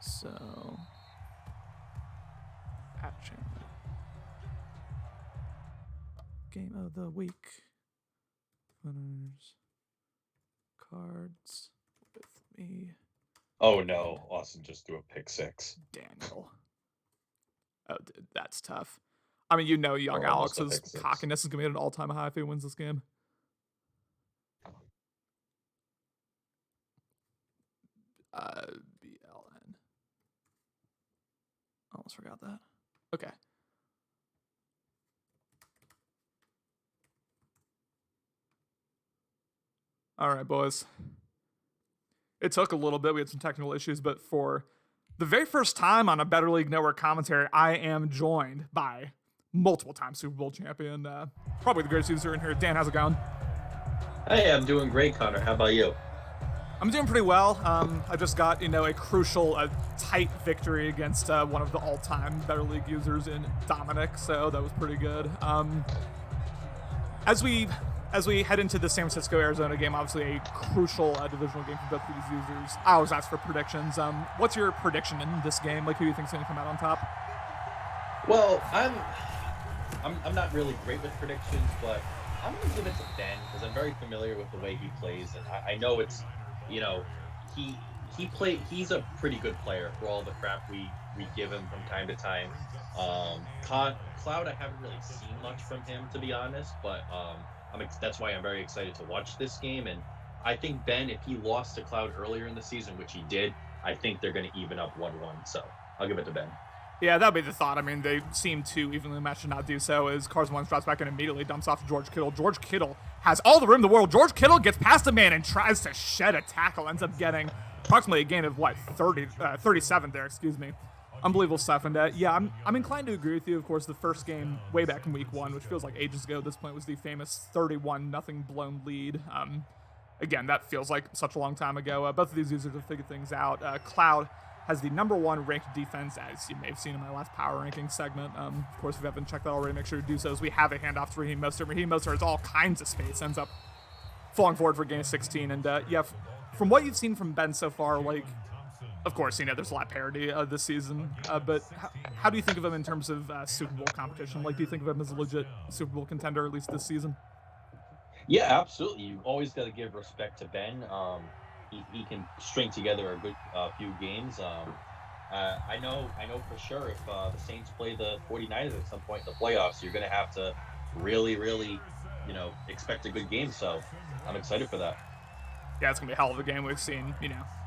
So, patching. Game of the week. Winners. Cards with me. Oh no, Austin just threw a pick six. Daniel. Oh, dude, that's tough. I mean, young Almost a Alex's pick six. cockiness is going to be at an all-time high if he wins this game. BLN. Almost forgot that. Okay. All right, boys. It took a little bit. We had some technical issues, but for the very first time on a Better League Network commentary, I am joined by multiple-time Super Bowl champion, probably the greatest user in here. Dan, how's it going? Hey, I'm doing great, Connor. How about you? I'm doing pretty well. I just got, a crucial, tight victory against one of the all-time Better League users in Dominic, so that was pretty good. As we head into the San Francisco-Arizona game, obviously a crucial divisional game for both of these users, I always ask for predictions. What's your prediction in this game? Like, who do you think's going to come out on top? Well, I'm not really great with predictions, but I'm going to give it to Ben because I'm very familiar with the way he plays, and I know it's, he's a pretty good player for all the crap we give him from time to time. Cloud, I haven't really seen much from him, to be honest, but that's why I'm very excited to watch this game. And I think Ben, if he lost to Cloud earlier in the season, which he did, I think they're going to even up 1-1. So I'll give it to Ben. Yeah, that'd be the thought. I mean, they seem to evenly matched to not do so as Carson Wentz drops back and immediately dumps off to George Kittle. George Kittle has all the room in the world. George Kittle gets past a man and tries to shed a tackle. Ends up getting approximately a gain of, 37 there, excuse me. Unbelievable stuff. And, I'm inclined to agree with you. Of course, the first game way back in week 1, which feels like ages ago at this point, was the famous 31-0 blown lead. Again, that feels like such a long time ago. Both of these users have figured things out. Cloud has the number 1 ranked defense, as you may have seen in my last power ranking segment. Of course, if you haven't checked that already, make sure to do so, as we have a handoff to Raheem Mostert. Raheem Mostert has all kinds of space, ends up falling forward for gain of 16. And, from what you've seen from Ben so far, of course, there's a lot of parity this season, but how do you think of him in terms of Super Bowl competition? Do you think of him as a legit Super Bowl contender, at least this season? Yeah, absolutely. You always got to give respect to Ben. He can string together a good few games. I know for sure if the Saints play the 49ers at some point in the playoffs, you're going to have to really, really, expect a good game. So I'm excited for that. Yeah, it's going to be a hell of a game. We've seen,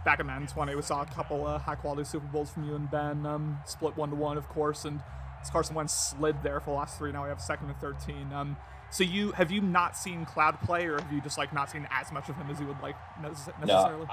back in Madden 20, we saw a couple high-quality Super Bowls from you and Ben, split 1-1, of course, and Carson Wentz slid there for the last 3. Now we have 2nd and 13. So have you not seen Cloud play, or have you just not seen as much of him as you would like necessarily? No,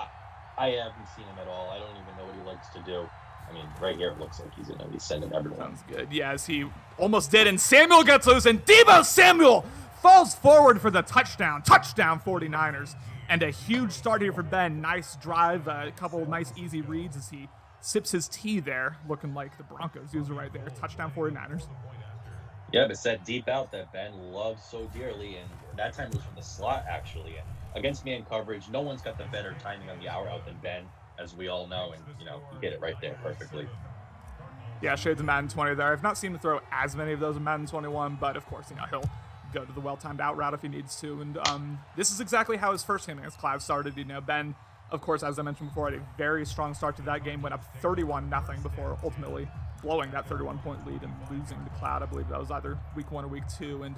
I haven't seen him at all. I don't even know what he likes to do. I mean, right here it looks like he's going to be sending everyone. Sounds good. Yeah, as he almost did, and Samuel gets loose, and Deebo Samuel falls forward for the touchdown. Touchdown 49ers. And a huge start here for Ben. Nice drive, a couple of nice easy reads as he sips his tea there, looking like the Broncos user right there. Touchdown 49ers. Yeah, it's that deep out that Ben loves so dearly, and that time was from the slot, actually. And against man coverage, no one's got the better timing on the hour out than Ben, as we all know, and, he hit it right there perfectly. Yeah, shades of Madden 20 there. I've not seen him throw as many of those in Madden 21, but of course, he'll go to the well-timed out route if he needs to. And this is exactly how his first game against Cloud started. Ben, of course, as I mentioned before, had a very strong start to that game, went up 31-0 before ultimately blowing that 31-point lead and losing to Cloud. I believe that was either week 1 or week 2. And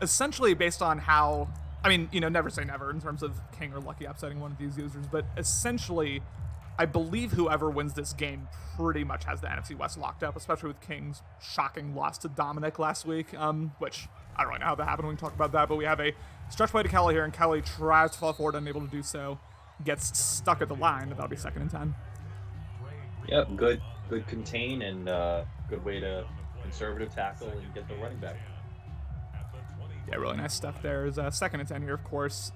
essentially based on how, never say never in terms of King or Lucky upsetting one of these users, but essentially I believe whoever wins this game pretty much has the NFC West locked up, especially with King's shocking loss to Dominic last week, which I don't really know how that happened. We can talk about that, but we have a stretch play to Kelly here, and Kelly tries to fall forward, unable to do so, gets stuck at the line, but that'll be 2nd and 10. Yep, good contain, and good way to conservative tackle and get the running back. Yeah, really nice stuff there. Is 2nd and 10 here, of course.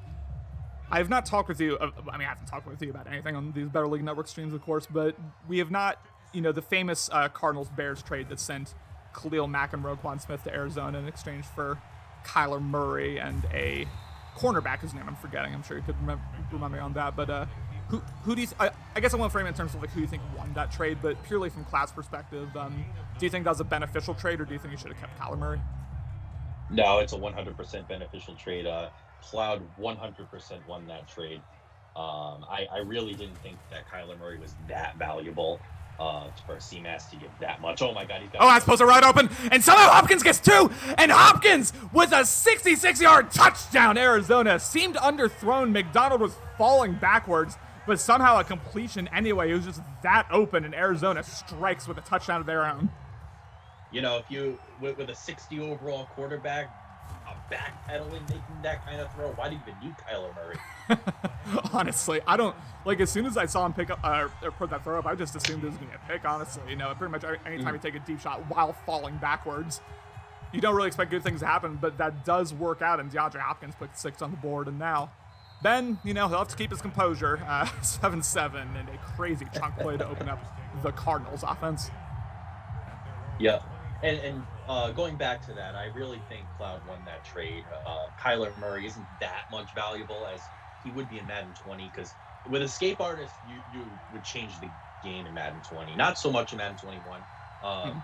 I have not talked with you, I haven't talked with you about anything on these Better League Network streams, of course, but we have not, the famous Cardinals-Bears trade that sent Khalil Mack and Roquan Smith to Arizona in exchange for Kyler Murray and a cornerback whose name I'm forgetting. I'm sure you could remember me on that. But Who do you? I guess I won't frame it in terms of like who you think won that trade, but purely from Cloud's perspective, do you think that was a beneficial trade, or do you think you should have kept Kyler Murray? No, it's a 100% beneficial trade. Cloud 100% won that trade. I really didn't think that Kyler Murray was that valuable for CMAS to give that much. Oh my God, he's got. Oh, that's supposed to right open, and somehow Hopkins gets two, and Hopkins with a 66-yard touchdown. Arizona seemed underthrown. McDonald was falling backwards, but somehow a completion anyway. It was just that open, and Arizona strikes with a touchdown of their own. You know, if you with a 60 overall quarterback, backpedaling, making that kind of throw, why do you even need Kyler Murray? Honestly, I don't like. As soon as I saw him pick up or put that throw up, I just assumed it was going to be a pick. Honestly, you know, pretty much anytime you take a deep shot while falling backwards, you don't really expect good things to happen, but that does work out. And DeAndre Hopkins put 6 on the board, and now Ben, you know, he'll have to keep his composure. 7-7 and a crazy chunk play to open up the Cardinals' offense. Yeah. And going back to that, I really think Cloud won that trade. Kyler Murray isn't that much valuable as he would be in Madden 20, because with Escape Artist, you would change the game in Madden 20. Not so much in Madden 21.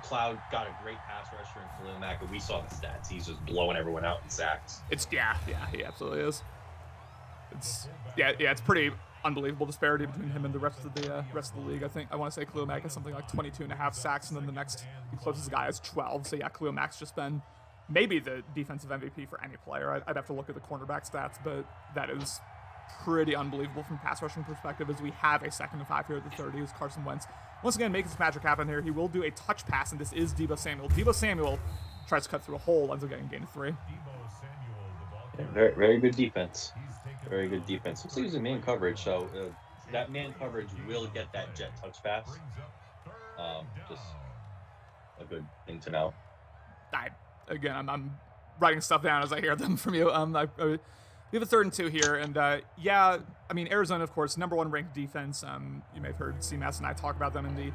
Cloud got a great pass rusher in Khalil Mack, and we saw the stats. He's just blowing everyone out in sacks. Yeah, he absolutely is. It's pretty unbelievable disparity between him and the rest of the league. I want to say Khalil Mack has something like 22.5 sacks, and then the next closest guy has 12. So yeah, Khalil Mack's just been maybe the defensive MVP for any player. I'd have to look at the cornerback stats, but that is pretty unbelievable from pass rushing perspective, as we have a 2nd and 5 here at the 30 as Carson Wentz once again makes his magic happen here. He will do a touch pass, and this is Deebo Samuel. Deebo Samuel tries to cut through a hole, ends up getting a gain of 3. Yeah, very, very good defense. Very good defense. Looks like he's in man coverage, so that man coverage will get that jet touch pass. Just a good thing to know. I'm writing stuff down as I hear them from you. We have a 3rd and 2 here, and Arizona, of course, number 1 ranked defense. You may have heard CMAS and I talk about them in the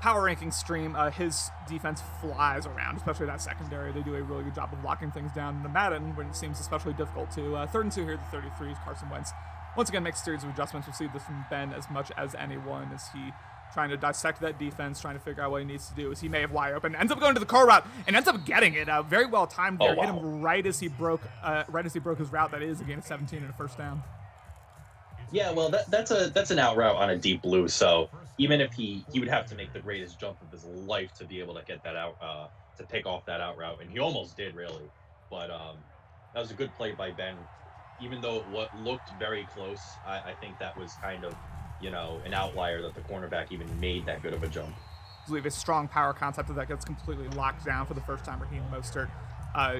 power ranking stream. His defense flies around, especially that secondary. They do a really good job of locking things down in the Madden when it seems especially difficult to. 3rd and 2 here at the 33 is Carson Wentz. Once again, makes a series of adjustments. We'll see this from Ben as much as anyone, as he trying to dissect that defense, trying to figure out what he needs to do, as he may have wide open, ends up going to the core route, and ends up getting it. Very well timed there. Hit him right as he broke his route. That is a gain of 17 and a first down. Yeah, well, that's an out route on a deep blue. So even if he would have to make the greatest jump of his life to be able to get that out, to pick off that out route, and he almost did really. But that was a good play by Ben. Even though it looked very close, I think that was kind of, you know, an outlier that the cornerback even made that good of a jump. I believe a strong power concept that gets completely locked down for the first time. Raheem Mostert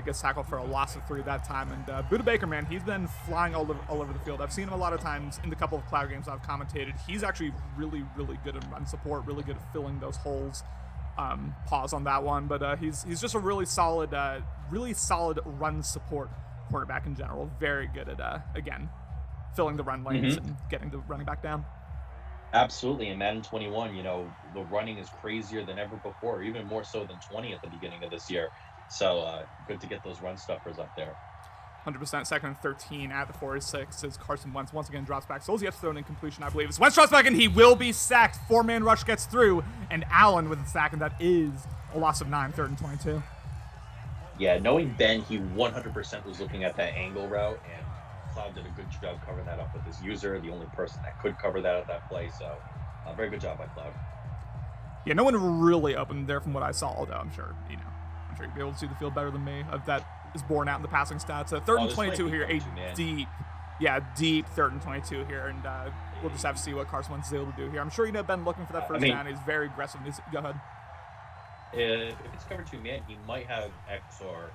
gets tackled for a loss of 3 that time. And Budda Baker, man, he's been flying all over the field. I've seen him a lot of times in the couple of Cloud games I've commentated. He's actually really, really good at run support, really good at filling those holes. Pause on that one, but he's just a really solid run support quarterback in general. Very good at, again, filling the run lanes and getting the running back down. Absolutely. In Madden 21, you know, the running is crazier than ever before, even more so than 20 at the beginning of this year. So good to get those run stuffers up there. 100%. 2nd and 13 at the 46 as Carson Wentz once again drops back. Souls gets thrown in completion, I believe. As Wentz drops back, and he will be sacked. 4-man rush gets through, and Allen with a sack, and that is a loss of 9, 3rd and 22. Yeah, knowing Ben, he 100% was looking at that angle route, and Cloud did a good job covering that up with his user, the only person that could cover that at that play. So, very good job by Cloud. Yeah, no one really opened there from what I saw, although I'm sure you'd be able to see the field better than me. That is borne out in the passing stats. 3rd and 22 here, deep 3rd and 22 here, and we'll just have to see what Carson Wentz is able to do here. I'm sure Ben looking for that first down. He's very aggressive. Go ahead. If it's cover 2 man, he might have X or.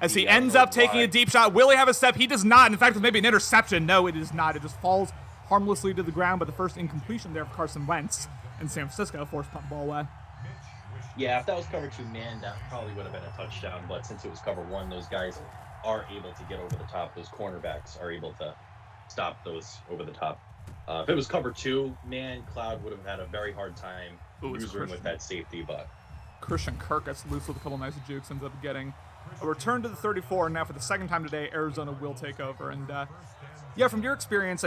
As he ends up taking a deep shot. Will he have a step? He does not. In fact, it's maybe an interception. No, it is not. It just falls harmlessly to the ground, but the first incompletion there for Carson Wentz in San Francisco forced punt ball away. Yeah, if that was cover 2 man, that probably would have been a touchdown, but since it was cover 1, those guys are able to get over the top. Those cornerbacks are able to stop those over the top. If it was cover 2 man, Cloud would have had a very hard time using with that safety, but Christian Kirk gets loose with a couple nice jukes, ends up getting a return to the 34, and now for the second time today, Arizona will take over. And from your experience,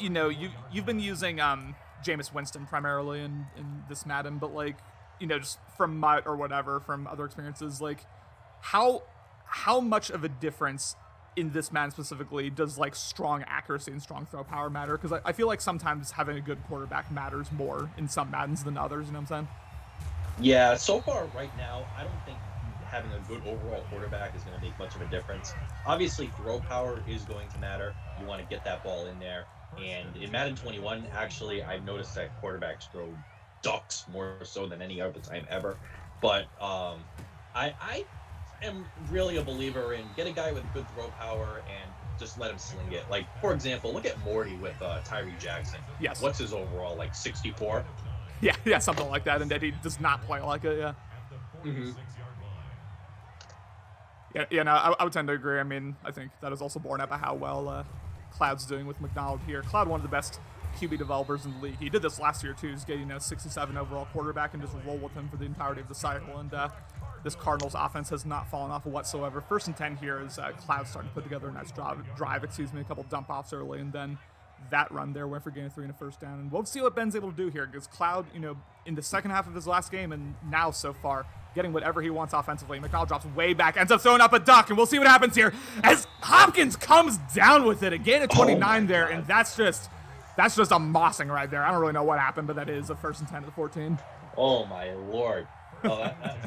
you've been using Jameis Winston primarily in this Madden, but like, just from Mutt or whatever, from other experiences, like how much of a difference in this Madden specifically does like strong accuracy and strong throw power matter? Because I feel like sometimes having a good quarterback matters more in some Maddens than others, you know what I'm saying? Yeah, so far right now, I don't think having a good overall quarterback is going to make much of a difference. Obviously, throw power is going to matter. You want to get that ball in there. And in Madden 21, actually, I've noticed that quarterbacks throw ducks more so than any other time ever. But I am really a believer in get a guy with good throw power and just let him sling it. Like, for example, look at Morty with Tyree Jackson. Yes. What's his overall, like 64? Yeah, something like that, and that he does not play like it, yeah. Mm-hmm. Yeah, no, I would tend to agree. I mean, I think that is also borne out by how well Cloud's doing with McDonald here. Cloud, one of the best QB developers in the league. He did this last year, too. He's getting a 67 overall quarterback and just roll with him for the entirety of the cycle. And this Cardinals offense has not fallen off whatsoever. 1st and 10 here is Cloud starting to put together a nice drive, a couple dump-offs early, and then that run there went for gain of 3 and a first down. And we'll see what Ben's able to do here, because Cloud, in the second half of his last game and now so far, getting whatever he wants offensively. McDonald drops way back, ends up throwing up a duck, and we'll see what happens here as Hopkins comes down with it. A gain of 29 there, and that's just a mossing right there. I don't really know what happened, but that is a 1st and 10 at the 14. Oh, my Lord. Oh, that's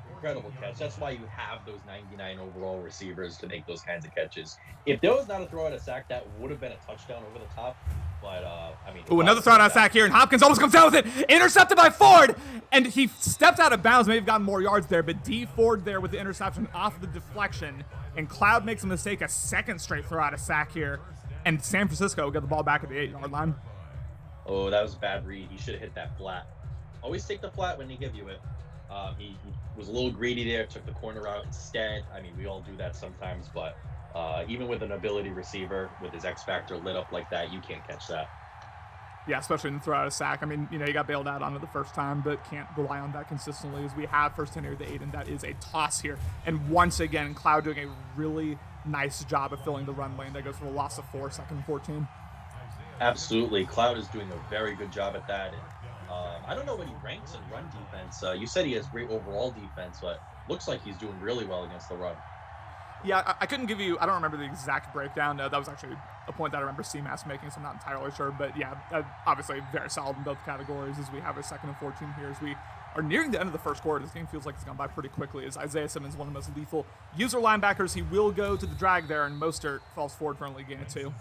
incredible catch. That's why you have those 99 overall receivers to make those kinds of catches. If there was not a throw at a sack, that would have been a touchdown over the top. But, Ooh, another throw out of sack here, and Hopkins almost comes down with it. Intercepted by Ford, and he stepped out of bounds, maybe have gotten more yards there, but D. Ford there with the interception off the deflection, and Cloud makes a mistake, a second straight throw out of sack here, and San Francisco get the ball back at the 8-yard line. Oh, that was a bad read. He should have hit that flat. Always take the flat when they give you it. He was a little greedy there, took the corner out instead. I mean, we all do that sometimes, but even with an ability receiver with his X factor lit up like that, you can't catch that. Yeah, especially in the throw out of sack. I mean, he got bailed out on it the first time, but can't rely on that consistently as we have 1st 10 here, the 8, and that is a toss here. And once again, Cloud doing a really nice job of filling the run lane. That goes for a loss of 4, 2nd and 14. Absolutely. Cloud is doing a very good job at that. And, I don't know what he ranks in run defense. You said he has great overall defense, but looks like he's doing really well against the run. Yeah, I couldn't give you, I don't remember the exact breakdown. That was actually a point that I remember CMAS making, so I'm not entirely sure. But yeah, obviously very solid in both categories as we have a 2nd and 14 here as we are nearing the end of the first quarter. This game feels like it's gone by pretty quickly as Isaiah Simmons, one of the most lethal user linebackers. He will go to the drag there, and Mostert falls forward for only a gain of 2.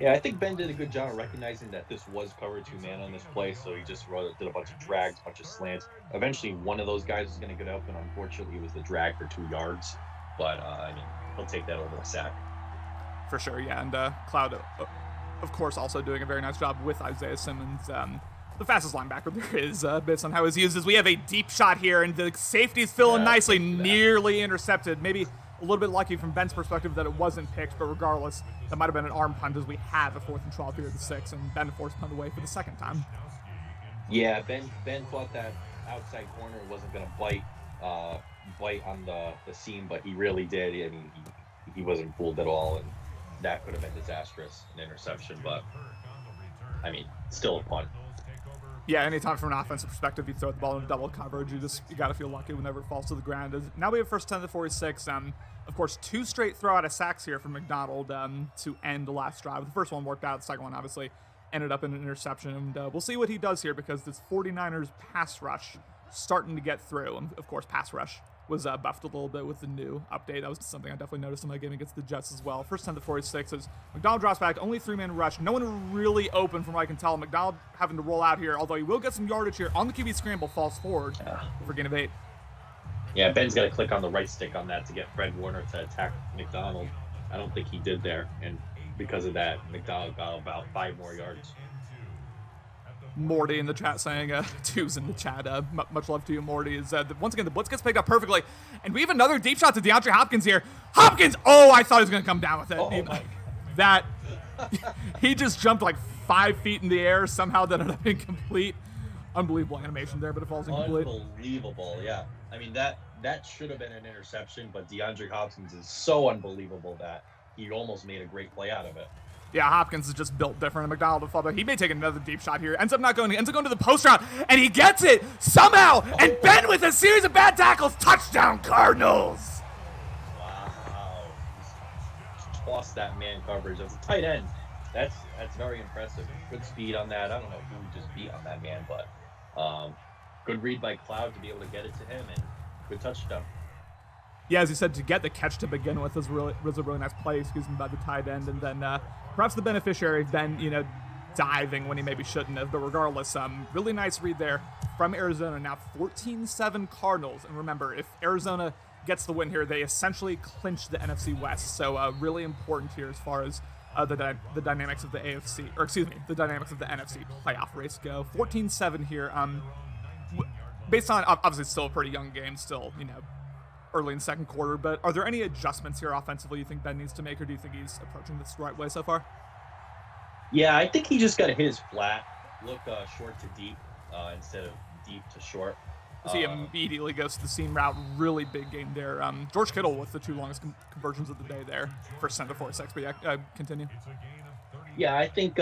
Yeah, I think Ben did a good job of recognizing that this was cover 2 man on this play, so he just did a bunch of drags, a bunch of slants. Eventually, one of those guys was going to get up, and unfortunately, it was the drag for 2 yards. But, I mean, he'll take that over a sack. For sure, yeah. And Cloud, of course, also doing a very nice job with Isaiah Simmons. The fastest linebacker there is, based on how he's used, is we have a deep shot here, and the safety's filling nicely, nearly intercepted. Maybe a little bit lucky from Ben's perspective that it wasn't picked, but regardless, that might have been an arm punt as we have a 4th and 12 here at the 6, and Ben forced punt away for the 2nd time. Yeah, Ben thought that outside corner wasn't going to bite on the seam, but he really did. I mean, he wasn't fooled at all, and that could have been disastrous, an interception, but I mean, still a punt. Yeah, anytime from an offensive perspective, you throw the ball in double coverage, you got to feel lucky whenever it falls to the ground. Now we have 1st 10 to 46. Of course, 2 straight throw out of sacks here from McDonald to end the last drive. The first one worked out. The second one obviously ended up in an interception. And we'll see what he does here because this 49ers pass rush starting to get through. And of course, pass rush was buffed a little bit with the new update. That was something I definitely noticed in my game against the Jets as well. 1st 10 to 46 as McDonald drops back, only 3-man rush. No one really open from what I can tell. McDonald having to roll out here, although he will get some yardage here on the QB scramble, falls forward for gain of 8. Yeah, Ben's got to click on the right stick on that to get Fred Warner to attack McDonald. I don't think he did there, and because of that, McDonald got about 5 more yards. Morty in the chat saying, 2's in the chat. Much love to you, Morty. Once again, the blitz gets picked up perfectly. And we have another deep shot to DeAndre Hopkins here. Hopkins! Oh, I thought he was going to come down with it. He just jumped like 5 feet in the air. Somehow that ended up incomplete. Unbelievable animation there, but it falls incomplete. Unbelievable, yeah. I mean, that should have been an interception, but DeAndre Hopkins is so unbelievable that he almost made a great play out of it. Yeah, Hopkins is just built different. McDonald to fall back. He may take another deep shot here. Ends up going to the post route, and he gets it somehow. And Ben with a series of bad tackles. Touchdown, Cardinals. Wow. Just tossed that man coverage as a tight end. That's very impressive. Good speed on that. I don't know who just beat on that man, but good read by Cloud to be able to get it to him, and good touchdown. Yeah, as you said, to get the catch to begin with was a really nice play, by the tight end, and then perhaps the beneficiary of Ben, diving when he maybe shouldn't have. But regardless, really nice read there from Arizona. Now 14-7 Cardinals, and remember, if Arizona gets the win here, they essentially clinch the NFC West. So really important here as far as the dynamics of the the dynamics of the NFC playoff race go. 14-7 here. Based on obviously it's still a pretty young game, still early in second quarter, but are there any adjustments here offensively you think Ben needs to make, or do you think he's approaching this the right way so far? Yeah, I think he just got to hit his flat, look short to deep instead of deep to short. He immediately goes to the seam route. Really big game there. George Kittle with the two longest conversions of the day there for center 4-6. But yeah, continue. Yeah, I think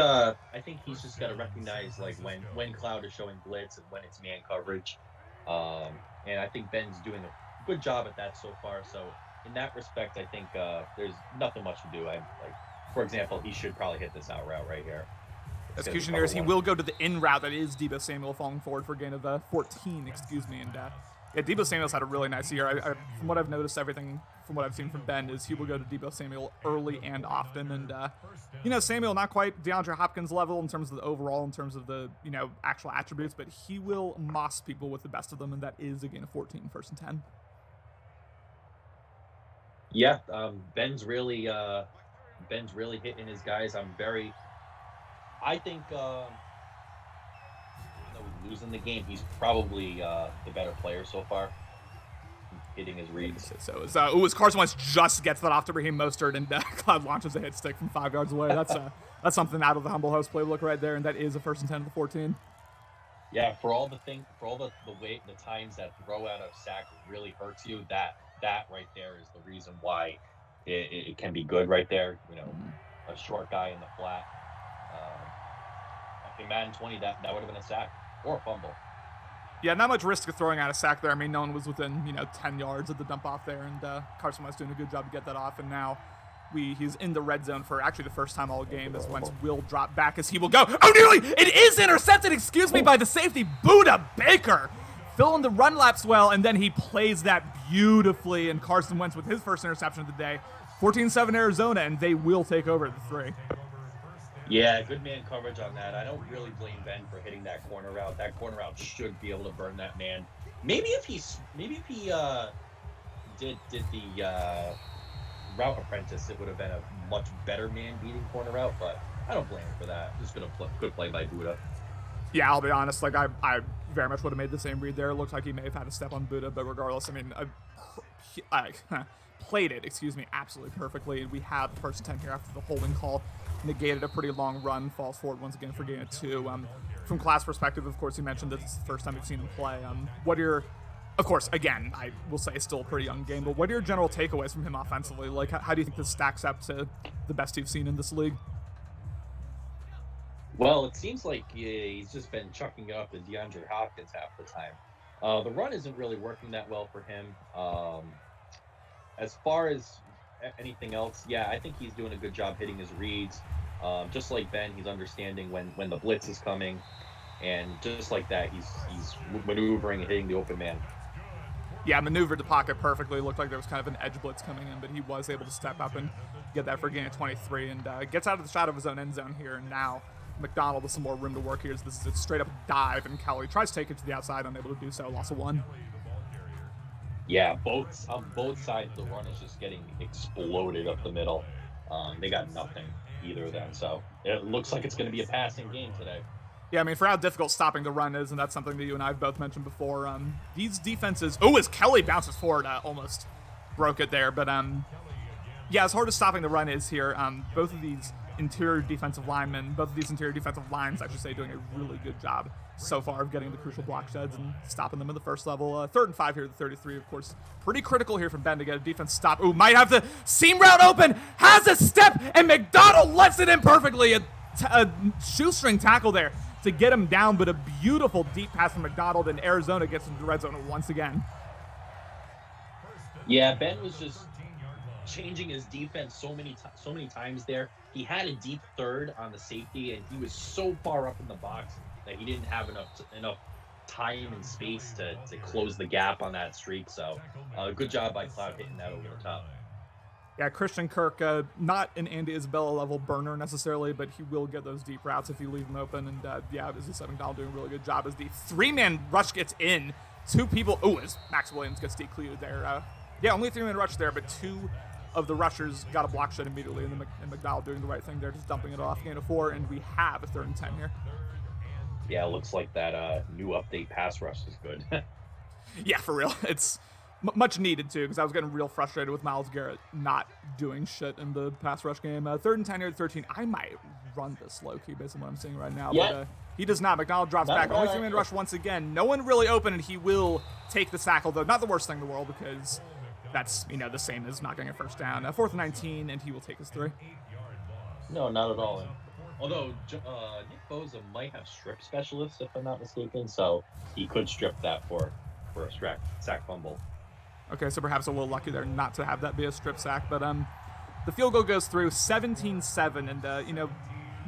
he's just got to recognize like when Cloud is showing blitz and when it's man coverage, and I think Ben's doing a good job at that so far. So in that respect, I think there's nothing much to do. For example, he should probably hit this out route right here. Executioners, he will go to the in route. That is Deebo Samuel falling forward for a gain of 14, And Deebo Samuel's had a really nice year. From what I've noticed, everything from what I've seen from Ben is he will go to Deebo Samuel early and often. And, Samuel not quite DeAndre Hopkins level in terms of the overall, in terms of the, actual attributes, but he will moss people with the best of them, and that is a gain of 14, 1st and 10. Yeah, Ben's really hitting his guys. I think even though he's losing the game, he's probably the better player so far, hitting his reads. So as Carson Wentz just gets that off to Raheem Mostert, and Cloud launches a hit stick from 5 yards away. That's something out of the humble host playbook right there, and that is a 1st and 10 to the 14. Yeah, for all the times that throw out of sack really hurts you, that right there is the reason why it can be good right there. A short guy in the flat. In Madden 20, that would have been a sack or a fumble. Yeah, not much risk of throwing out a sack there. I mean, no one was within 10 yards of the dump off there, and Carson Wentz doing a good job to get that off. And now he's in the red zone for actually the first time all game, as Wentz will drop back as he will go. Oh, nearly! It is intercepted, by the safety, Buda Baker. Filling the run laps well, and then he plays that beautifully, and Carson Wentz with his first interception of the day. 14-7 Arizona, and they will take over the 3. Yeah, good man coverage on that. I don't really blame Ben for hitting that corner route. That corner route should be able to burn that man. Maybe if he did the route apprentice, it would have been a much better man beating corner route. But I don't blame him for that. Just good play by Buda. Yeah, I'll be honest. I very much would have made the same read there. It looks like he may have had a step on Buda, but regardless, I mean, I played it, absolutely perfectly. We have the 1st and 10 here after the holding call. Negated a pretty long run, falls forward once again for gain of 2. From class perspective, of course, you mentioned that it's the first time you've seen him play. Of course, again, I will say it's still a pretty young game, but what are your general takeaways from him offensively? How do you think this stacks up to the best you've seen in this league? Well, it seems like he's just been chucking it up to DeAndre Hopkins half the time. The run isn't really working that well for him. As far as anything else, yeah, I think he's doing a good job hitting his reads. Just like Ben, he's understanding when the blitz is coming, and just like that, he's maneuvering and hitting the open man. Yeah, maneuvered the pocket perfectly. Looked like there was kind of an edge blitz coming in, but he was able to step up and get that for a gain of 23, and gets out of the shot of his own end zone here. And now McDonald with some more room to work here. So this is a straight up dive, and Kelly tries to take it to the outside, unable to do so. Loss of 1. Yeah, on both sides, the run is just getting exploded up the middle. They got nothing, either of them. So it looks like it's going to be a passing game today. Yeah, I mean, for how difficult stopping the run is, and that's something that you and I have both mentioned before, these defenses... Oh, as Kelly bounces forward, almost broke it there. But, yeah, as hard as stopping the run is here, both of these interior defensive linemen, both of these interior defensive lines, I should say, doing a really good job so far of getting the crucial block sheds and stopping them in the first level. 3rd and 5 here at the 33, of course. Pretty critical here from Ben to get a defense stop. Ooh, might have the seam route open, has a step, and McDonald lets it in perfectly. A shoestring tackle there to get him down, but a beautiful deep pass from McDonald, and Arizona gets into the red zone once again. Yeah, Ben was just changing his defense so many times there. He had a deep third on the safety, and he was so far up in the box that he didn't have enough time and space to close the gap on that streak. So good job by Cloud hitting that over the top. Yeah, Christian Kirk, not an Andy Isabella level burner necessarily, but he will get those deep routes if you leave them open. And yeah, as you said, McDonald doing a really good job as the 3-man rush gets in. 2 people, as Max Williams gets decleated there. Yeah, only a 3-man rush there, but 2 of the rushers got a block shed immediately, and McDonald doing the right thing there, just dumping it off, gain of 4, and we have a 3rd and 10 here. Yeah, it looks like that new update pass rush is good. Yeah, for real. It's much needed, too, because I was getting real frustrated with Myles Garrett not doing shit in the pass rush game. 3rd and 10 here at 13. I might run this low-key based on what I'm seeing right now, yeah. But he does not. McDonald drops back. Only 3-man rush once again. No one really open, and he will take the sack, although not the worst thing in the world, because that's, the same as not getting a first down. 4th and 19, and he will take his 3. No, not at all. Although Nick Bosa might have strip specialists, if I'm not mistaken, so he could strip that for a sack fumble. Okay, so perhaps a little lucky there not to have that be a strip sack, but the field goal goes through 17-7, and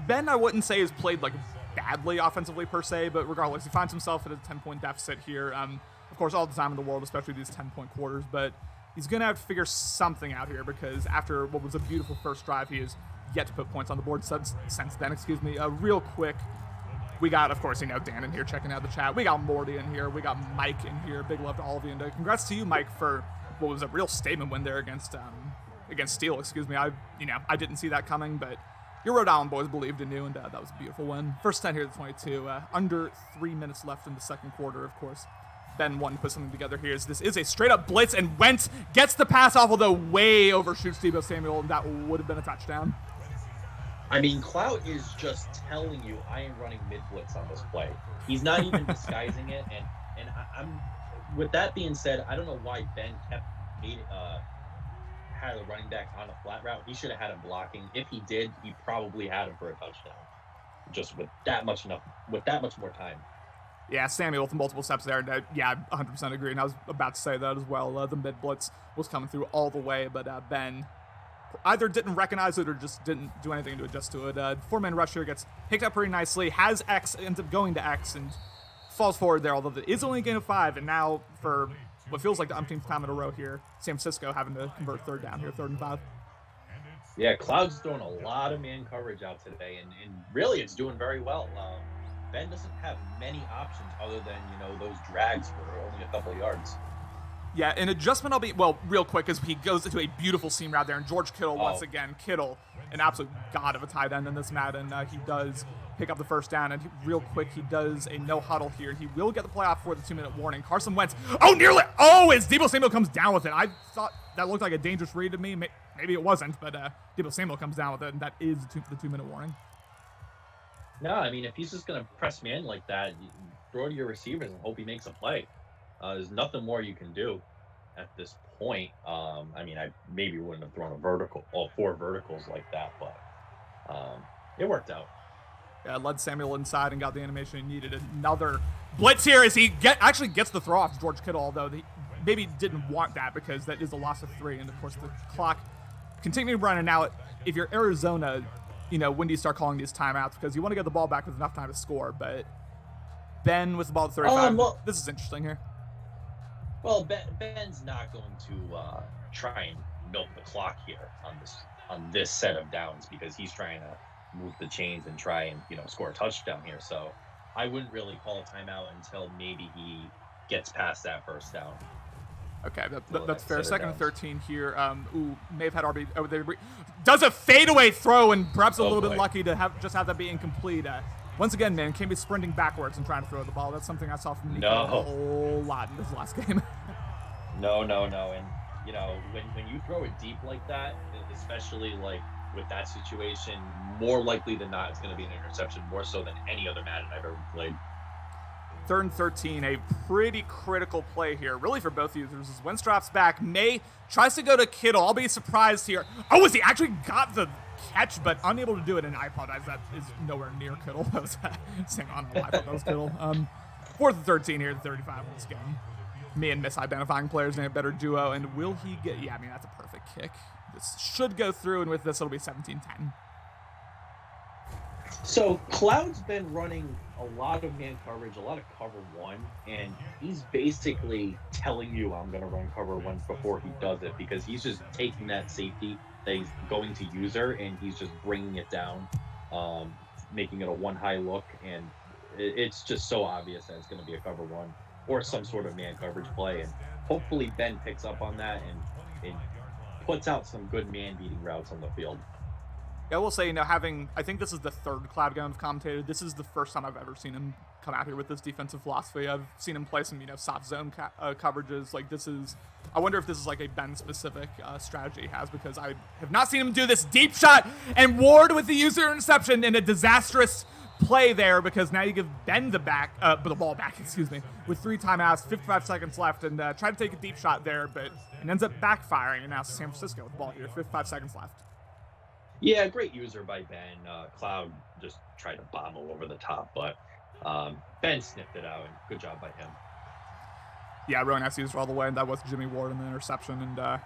Ben, I wouldn't say has played like badly offensively per se, but regardless, he finds himself at a 10-point deficit here. Of course, all the time in the world, especially these 10-point quarters, but he's going to have to figure something out here because after what was a beautiful first drive, he has yet to put points on the board since then. Real quick, we got, of course, Dan in here checking out the chat. We got Morty in here. We got Mike in here. Big love to all of you. And congrats to you, Mike, for what was a real statement win there against Steele. I didn't see that coming, but your Rhode Island boys believed in you, and that was a beautiful win. First 10 here at 22. Under 3 minutes left in the second quarter, of course. Ben wanted to put something together here. This is a straight-up blitz, and Wentz gets the pass off, although way overshoots Deebo Samuel, and that would have been a touchdown. I mean, Clout is just telling you I am running mid-blitz on this play. He's not even disguising it, and I'm. With that being said, I don't know why Ben had a running back on a flat route. He should have had him blocking. If he did, he probably had him for a touchdown. Just with that much more time. Yeah, Samuel with multiple steps there. I 100% agree, and I was about to say that as well. The mid-blitz was coming through all the way, but Ben either didn't recognize it or just didn't do anything to adjust to it. 4-man rush here gets picked up pretty nicely, has X, ends up going to X, and falls forward there, although it is only a gain of 5, and now for what feels like the umpteenth time in a row here, San Francisco having to convert 3rd down here, 3rd and 5. Yeah, Cloud's throwing a lot of man coverage out today, and really it's doing very well. Ben doesn't have many options other than, those drags for only a couple of yards. Yeah, an adjustment real quick, as he goes into a beautiful seam route there, and George Kittle, once again, an absolute god of a tight end in this Madden. He does pick up the first down, and real quick, he does a no huddle here. He will get the playoff for the 2-minute warning. Carson Wentz, as Deebo Samuel comes down with it. I thought that looked like a dangerous read to me. Maybe it wasn't, but Deebo Samuel comes down with it, and that is the 2-minute warning. No, I mean, if he's just going to press man like that, you throw to your receivers and hope he makes a play. There's nothing more you can do at this point. I maybe wouldn't have thrown all 4 verticals like that, but it worked out. Yeah, led Samuel inside and got the animation he needed. Another blitz here as he actually gets the throw off to George Kittle, although he maybe didn't want that because that is a loss of 3. And, of course, the clock continuing running. Now, if you're Arizona, when do you start calling these timeouts? Because you want to get the ball back with enough time to score. But Ben with the ball at 35. This is interesting here. Well, Ben's not going to try and milk the clock here on this set of downs because he's trying to move the chains and try and score a touchdown here. So I wouldn't really call a timeout until maybe he gets past that first down. Okay, that's fair. 2nd and 13 here. May have had RB. Does a fadeaway throw and perhaps a little bit lucky to have that be incomplete. Once again, man, can be sprinting backwards and trying to throw the ball. That's something I saw from Nico a whole lot in this last game. No. And, when you throw it deep like that, especially like with that situation, more likely than not, it's going to be an interception, more so than any other Madden I've ever played. 3rd and 13, a pretty critical play here, really for both users. As Wentz drops back, May tries to go to Kittle. I'll be surprised here. Oh, he actually got the catch, but unable to do it, and I apologize. That is nowhere near Kittle. That was saying on the live, that was Kittle. 4th and 13 here, 35 once again. Me and misidentifying players in a better duo, and will he get... Yeah, I mean, that's a perfect kick. This should go through, and with this, it'll be 17-10. So Cloud's been running a lot of man coverage, a lot of cover one, and he's basically telling you I'm going to run cover one before he does it, because he's just taking that safety that he's going to user and he's just bringing it down, making it a one high look, and it's just so obvious that it's going to be a cover one or some sort of man coverage play, and hopefully Ben picks up on that and puts out some good man beating routes on the field. Yeah, I will say, I think this is the 3rd Cloud game I've commentated. This is the first time I've ever seen him come out here with this defensive philosophy. I've seen him play some, soft zone coverages. Like, I wonder if this is like a Ben-specific strategy he has, because I have not seen him do this deep shot and Ward with the user interception in a disastrous play there, because now you give Ben the ball back, with 3 timeouts, 55 seconds left, and try to take a deep shot there, but it ends up backfiring, and now San Francisco with the ball here, 55 seconds left. Yeah, great user by Ben. Cloud just tried to bobble over the top, but Ben sniffed it out, and good job by him. Yeah, really nice user all the way, and that was Jimmy Ward in the interception. And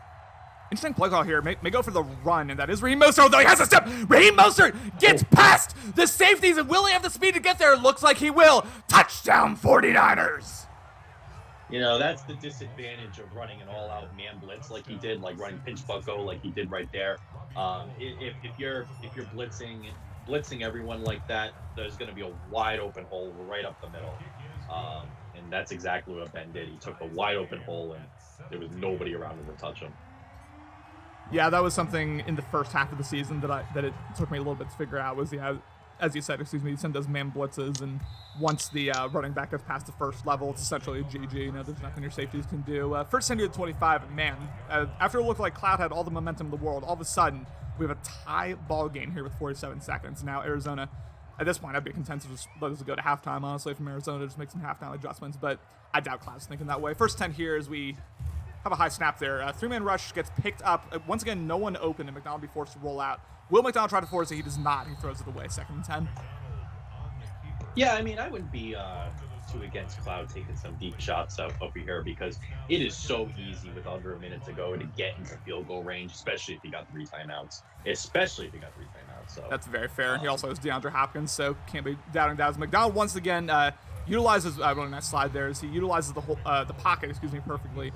interesting play call here. May go for the run, and that is Raheem Mostert, although he has a step. Raheem Mostert gets past the safeties, and will he have the speed to get there? Looks like he will. Touchdown, 49ers! That's the disadvantage of running an all-out man blitz like he did, like running pinch bucko like he did right there. If you're blitzing everyone like that, there's going to be a wide open hole right up the middle, and that's exactly what Ben did. He took a wide open hole, and there was nobody around him to touch him. Yeah, that was something in the first half of the season that it took me a little bit to figure out. Was as you said, you send those man blitzes, and once the running back gets past the first level, it's essentially a GG. There's nothing your safeties can do. First 10 to 25, and man, after it looked like Cloud had all the momentum in the world, all of a sudden, we have a tie ball game here with 47 seconds. Now Arizona, at this point, I'd be content to just let us go to halftime, honestly, from Arizona, just make some halftime adjustments, but I doubt Cloud's thinking that way. First 10 here as we have a high snap there. 3-man rush gets picked up. Once again, no one open, and McDonald be forced to roll out. Will McDonald try to force it? He does not. He throws it away. 2nd and 10. Yeah, I mean, I wouldn't be too against Cloud taking some deep shots up over here, because it is so easy with under a minute to go to get into field goal range, especially if you got 3 timeouts. So that's very fair. He also has DeAndre Hopkins, so can't be doubting that. As McDonald once again utilizes really nice slide there, as he utilizes the pocket, perfectly.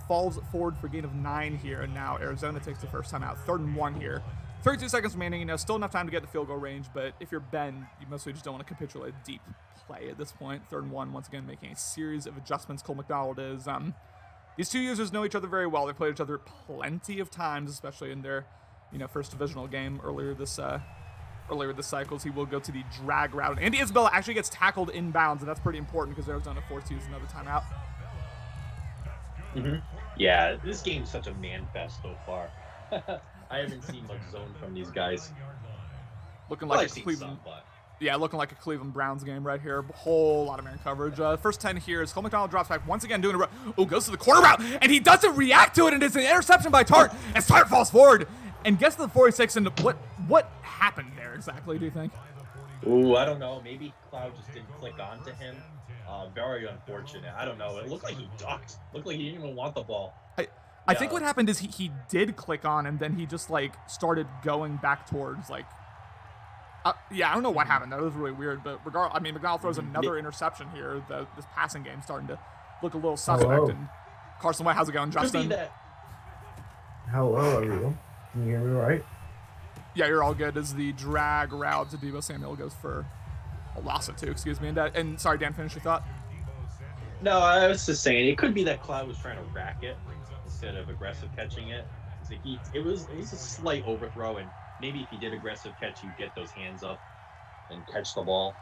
Falls forward for a gain of 9 here, and now Arizona takes the first time out. 3rd and 1 here. 32 seconds remaining, still enough time to get the field goal range, but if you're Ben, you mostly just don't want to capitulate deep play at this point. 3rd and 1, once again, making a series of adjustments. Cole McDonald is. These two users know each other very well. They've played each other plenty of times, especially in their, first divisional game earlier this cycle. He will go to the drag route. Andy Isabella actually gets tackled inbounds, and that's pretty important because Arizona forced to use another timeout. Mm-hmm. Yeah, this game's such a man fest so far. I haven't seen much zone from these guys. Looking like a Cleveland Browns game right here. A whole lot of man coverage. First 10 here is Cole McDonald drops back once again doing goes to the corner route, and he doesn't react to it, and it's an interception by Tart, as Tart falls forward and gets to the 46. And what happened there exactly, do you think? Ooh, I don't know. Maybe Cloud just didn't click onto him. Very unfortunate. I don't know. It looked like he ducked. Looked like he didn't even want the ball. I think what happened is he did click on, and then he just started going back towards I don't know what happened. That was really weird. But McDonald throws another interception here. This passing game starting to look a little suspect. Hello. And Carson White, how's it going, Justin? Hello, everyone. Can you hear me all right? Yeah, you're all good. As the drag route to Deebo Samuel goes for a loss of 2. And sorry, Dan, finish your thought. No, I was just saying it could be that Cloud was trying to rack it instead of aggressive catching it. It was a slight overthrow, and maybe if he did aggressive catch, he'd get those hands up and catch the ball.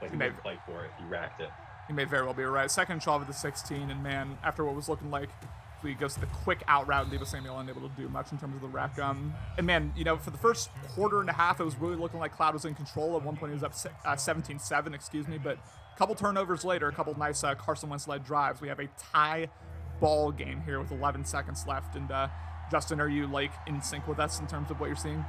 But he wouldn't fight for it. He racked it. He may very well be right. 2nd and 12 at the 16, and man, after what was looking like He goes to the quick out route, and Deebo Samuel unable to do much in terms of the rec. And man, for the first quarter and a half, it was really looking like Cloud was in control. At one point, he was up 17-7, excuse me. But a couple turnovers later, a couple nice Carson Wentz-led drives, we have a tie ball game here with 11 seconds left. And Justin, are you in sync with us in terms of what you're seeing?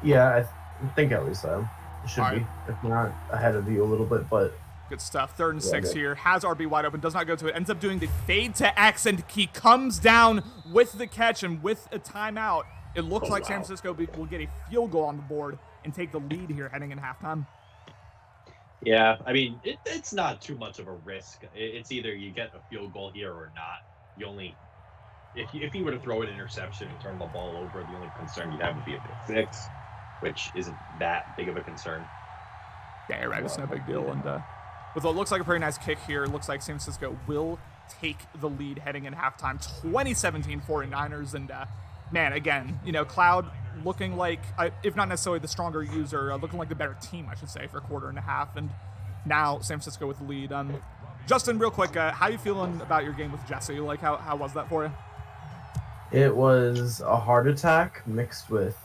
Yeah, I think at least so. It should All be, if not ahead of you a little bit, but. Good stuff. 3rd and 6 here. Has RB wide open. Does not go to it. Ends up doing the fade to X, and he comes down with the catch and with a timeout. It looks like San Francisco will get a field goal on the board and take the lead here heading in halftime. Yeah, I mean, it's not too much of a risk. It's either you get a field goal here or not. You only, if you were to throw an interception and turn the ball over, the only concern you'd have would be a pick six, which isn't that big of a concern. Yeah, you're right. It's no big deal. And with what looks like a pretty nice kick here, it looks like San Francisco will take the lead heading in halftime. 2017 49ers. And man, again, Cloud looking like, if not necessarily the stronger user, looking like the better team, I should say, for a quarter and a half. And now San Francisco with the lead. Justin, real quick, how you feeling about your game with Jesse? How was that for you? It was a heart attack mixed with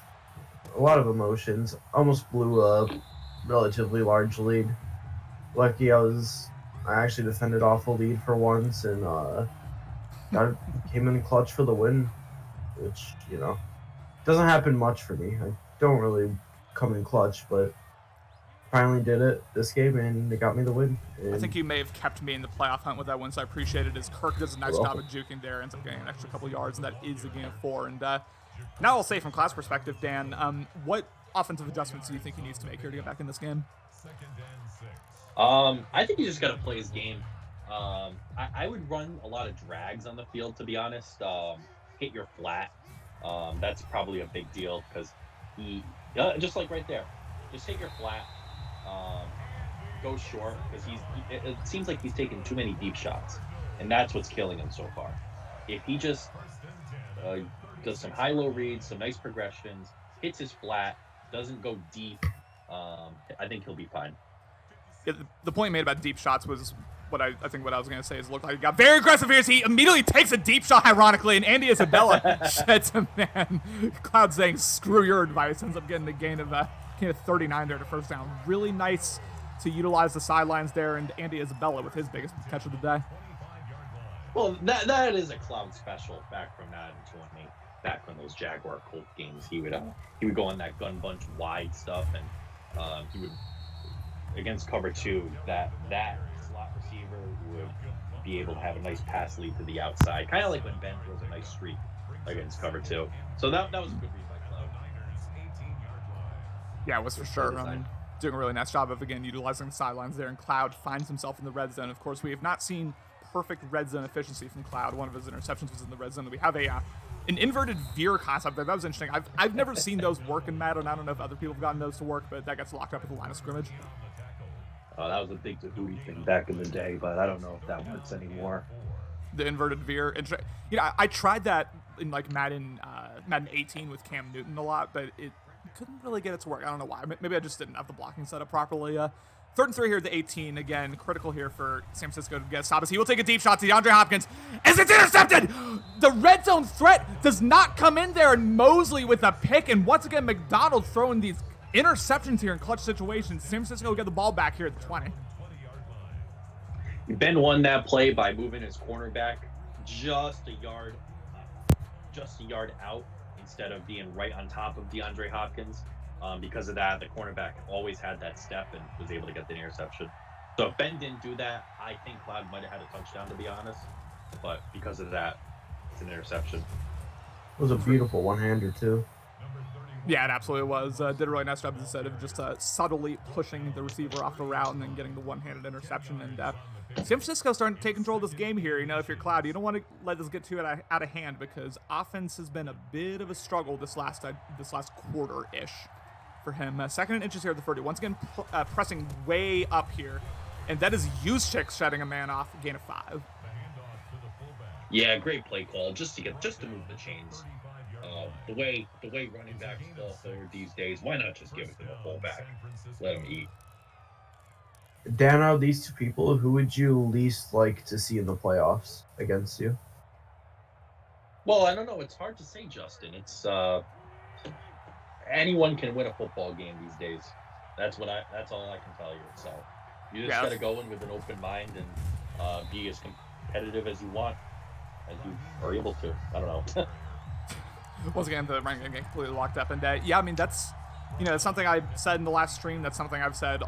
a lot of emotions. Almost blew a relatively large lead. Lucky I actually defended off a lead for once and came in clutch for the win, which, doesn't happen much for me. I don't really come in clutch, but finally did it this game, and it got me the win. And I think you may have kept me in the playoff hunt with that one, so I appreciate it. As Kirk does a nice job of juking there, ends up getting an extra couple yards, and that is a gain of 4. And now I'll say from class perspective, Dan, what offensive adjustments do you think he needs to make here to get back in this game? I think he just got to play his game. I would run a lot of drags on the field, to be honest. Hit your flat. That's probably a big deal because he, just like right there, just hit your flat. Go short because it seems like he's taking too many deep shots, and that's what's killing him so far. If he just does some high-low reads, some nice progressions, hits his flat, doesn't go deep, I think he'll be fine. Yeah, the point made about deep shots was what I think what I was going to say is it looked like he got very aggressive here. He immediately takes a deep shot, ironically, and Andy Isabella sheds him, man. Cloud saying, screw your advice, ends up getting the gain of 39 there to first down. Really nice to utilize the sidelines there, and Andy Isabella with his biggest catch of the day. Well, that is a Cloud special back from Madden 20, back when those Jaguar Colt games. He would go on that gun bunch wide stuff, and he would, against cover 2, that slot receiver would be able to have a nice pass lead to the outside, kind of like when Ben throws a nice streak against cover 2. So that was a good read by Cloud. Yeah, it was for sure. Doing a really nice job of, again, utilizing the sidelines there, and Cloud finds himself in the red zone. Of course, we have not seen perfect red zone efficiency from Cloud. One of his interceptions was in the red zone. We have an inverted veer concept there. That was interesting. I've never seen those work in Madden. I don't know if other people have gotten those to work, but that gets locked up at the line of scrimmage. That was a big to-do thing back in the day, but I don't know if that works anymore. The inverted veer. I tried that in Madden 18 with Cam Newton a lot, but it couldn't really get it to work. I don't know why. Maybe I just didn't have the blocking set up properly. 3rd and 3 here at the 18. Again, critical here for San Francisco to get a stop. As he will take a deep shot to DeAndre Hopkins as it's intercepted. The red zone threat does not come in there, and Mosley with a pick. And once again, McDonald throwing these interceptions here in clutch situations. San Francisco will get the ball back here at the 20. Ben won that play by moving his cornerback just a yard out instead of being right on top of DeAndre Hopkins. Because of that, the cornerback always had that step and was able to get the interception. So if Ben didn't do that, I think Cloud might have had a touchdown, to be honest. But because of that, it's an interception. It was a beautiful one-hander, too. Yeah, it absolutely was. Did a really nice job, as I said, of just subtly pushing the receiver off the route and then getting the one-handed interception. And San Francisco starting to take control of this game here. If you're Cloud, you don't want to let this get too out of hand because offense has been a bit of a struggle this last quarter-ish for him. 2nd and inches here at the 30. Once again, pressing way up here. And that is Juszczyk shedding a man off, gain of 5. Yeah, great play call, just to move the chains. The way running backs fall forward these days, why not just give it to the fullback? Let him eat. Dan, out of these two people, who would you least like to see in the playoffs against you? Well, I don't know. It's hard to say, Justin. It's anyone can win a football game these days. That's all I can tell you. So you just got to go in with an open mind and be as competitive as you want, as you are able to. I don't know. Once again, the ranking getting completely locked up. And yeah, I mean, that's something I said in the last stream. That's something I've said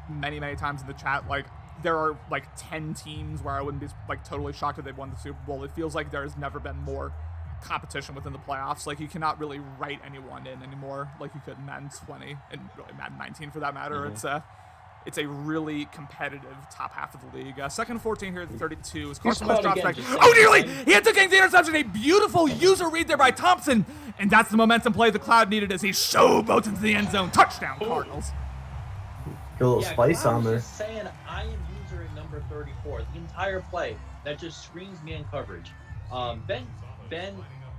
many times in the chat. Like, there are like 10 teams where I wouldn't be like totally shocked if they won the Super Bowl. It feels like there has never been more competition within the playoffs. Like, you cannot really write anyone in anymore like you could in Madden 20 and really Madden 19 for that matter. Mm-hmm. It's a really competitive top half of the league. Second 14 here at 32 is Carson Wentz drops back. Oh, nearly! He had to gain the interception. A beautiful user read there by Thompson. And that's the momentum play the Cloud needed as he showboats into the end zone. Touchdown, Cardinals. Get a little spice on there. Just saying, I am user in number 34. The entire play that just screams man coverage. Ben,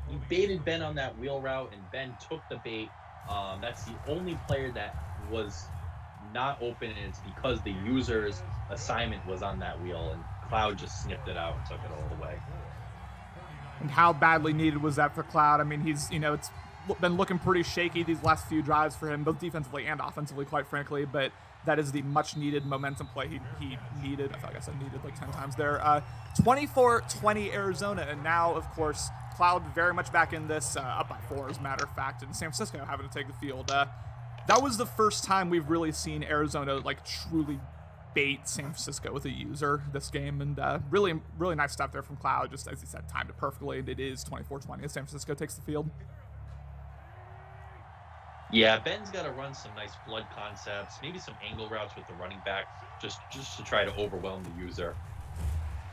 you baited Ben on that wheel route, and Ben took the bait. That's the only player that was not open, and it's because the user's assignment was on that wheel, and Cloud just sniffed it out and took it all the way. And how badly needed was that for Cloud? I mean, he's, it's been looking pretty shaky these last few drives for him, both defensively and offensively, quite frankly, but that is the much-needed momentum play he needed. I feel like I said needed like 10 times there. 24-20 Arizona, and now, of course, Cloud very much back in this, up by 4, as a matter of fact, and San Francisco having to take the field. That was the first time we've really seen Arizona, like, truly bait San Francisco with a user this game, and really nice stuff there from Cloud, just as he said, timed it perfectly, and it is 24-20 as San Francisco takes the field. Yeah, Ben's got to run some nice flood concepts, maybe some angle routes with the running back, just to try to overwhelm the user.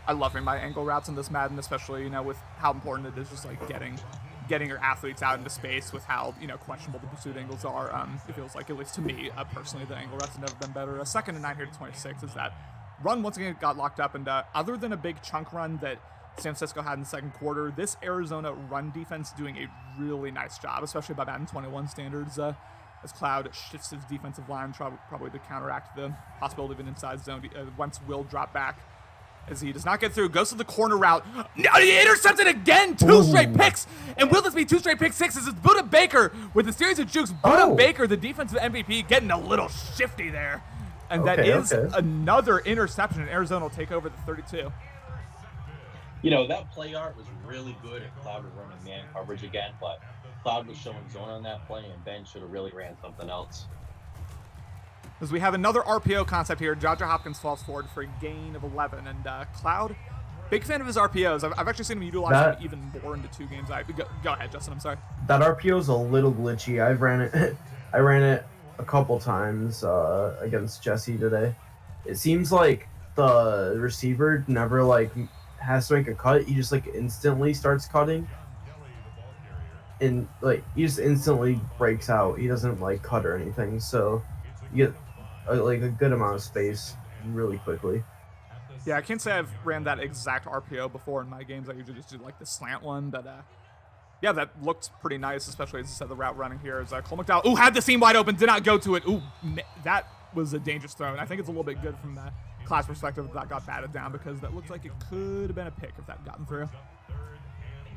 I love my angle routes in this Madden, especially, with how important it is just, like, getting your athletes out into space with how, questionable the pursuit angles are. It feels like, at least to me, personally, the angle routes have never been better. A second and 9 here to 26 is that run once again got locked up, and other than a big chunk run that San Francisco had in the second quarter, this Arizona run defense doing a really nice job, especially by Madden 21 standards, as Cloud shifts his defensive line, probably to counteract the possibility of an inside zone. Wentz will drop back as he does not get through, goes to the corner route. Now he intercepted again, 2 straight picks. And will this be 2 straight pick sixes? It's Buda Baker with a series of jukes. Buda Baker, the defensive MVP, getting a little shifty there. And that is another interception, and Arizona will take over the 32. That play art was really good if Cloud was running man coverage again, but Cloud was showing zone on that play, and Ben should have really ran something else. As we have another RPO concept here, Jaja Hopkins falls forward for a gain of 11, and Cloud, big fan of his RPOs. I've actually seen him utilize them even more in the 2 games. Go ahead, Justin. I'm sorry. That RPO is a little glitchy. I ran it a couple times against Jesse today. It seems like the receiver never has to make a cut. He just instantly starts cutting, and he just instantly breaks out. He doesn't cut or anything, so you get a good amount of space really quickly. Yeah, I can't say I've ran that exact RPO before in my games. I usually just do the slant one, but yeah, that looked pretty nice, especially as you said, the route running here is Cole McDowell. Had the seam wide open, did not go to it. That was a dangerous throw, and I think it's a little bit good from the class perspective that got batted down, because that looked like it could have been a pick if that gotten through.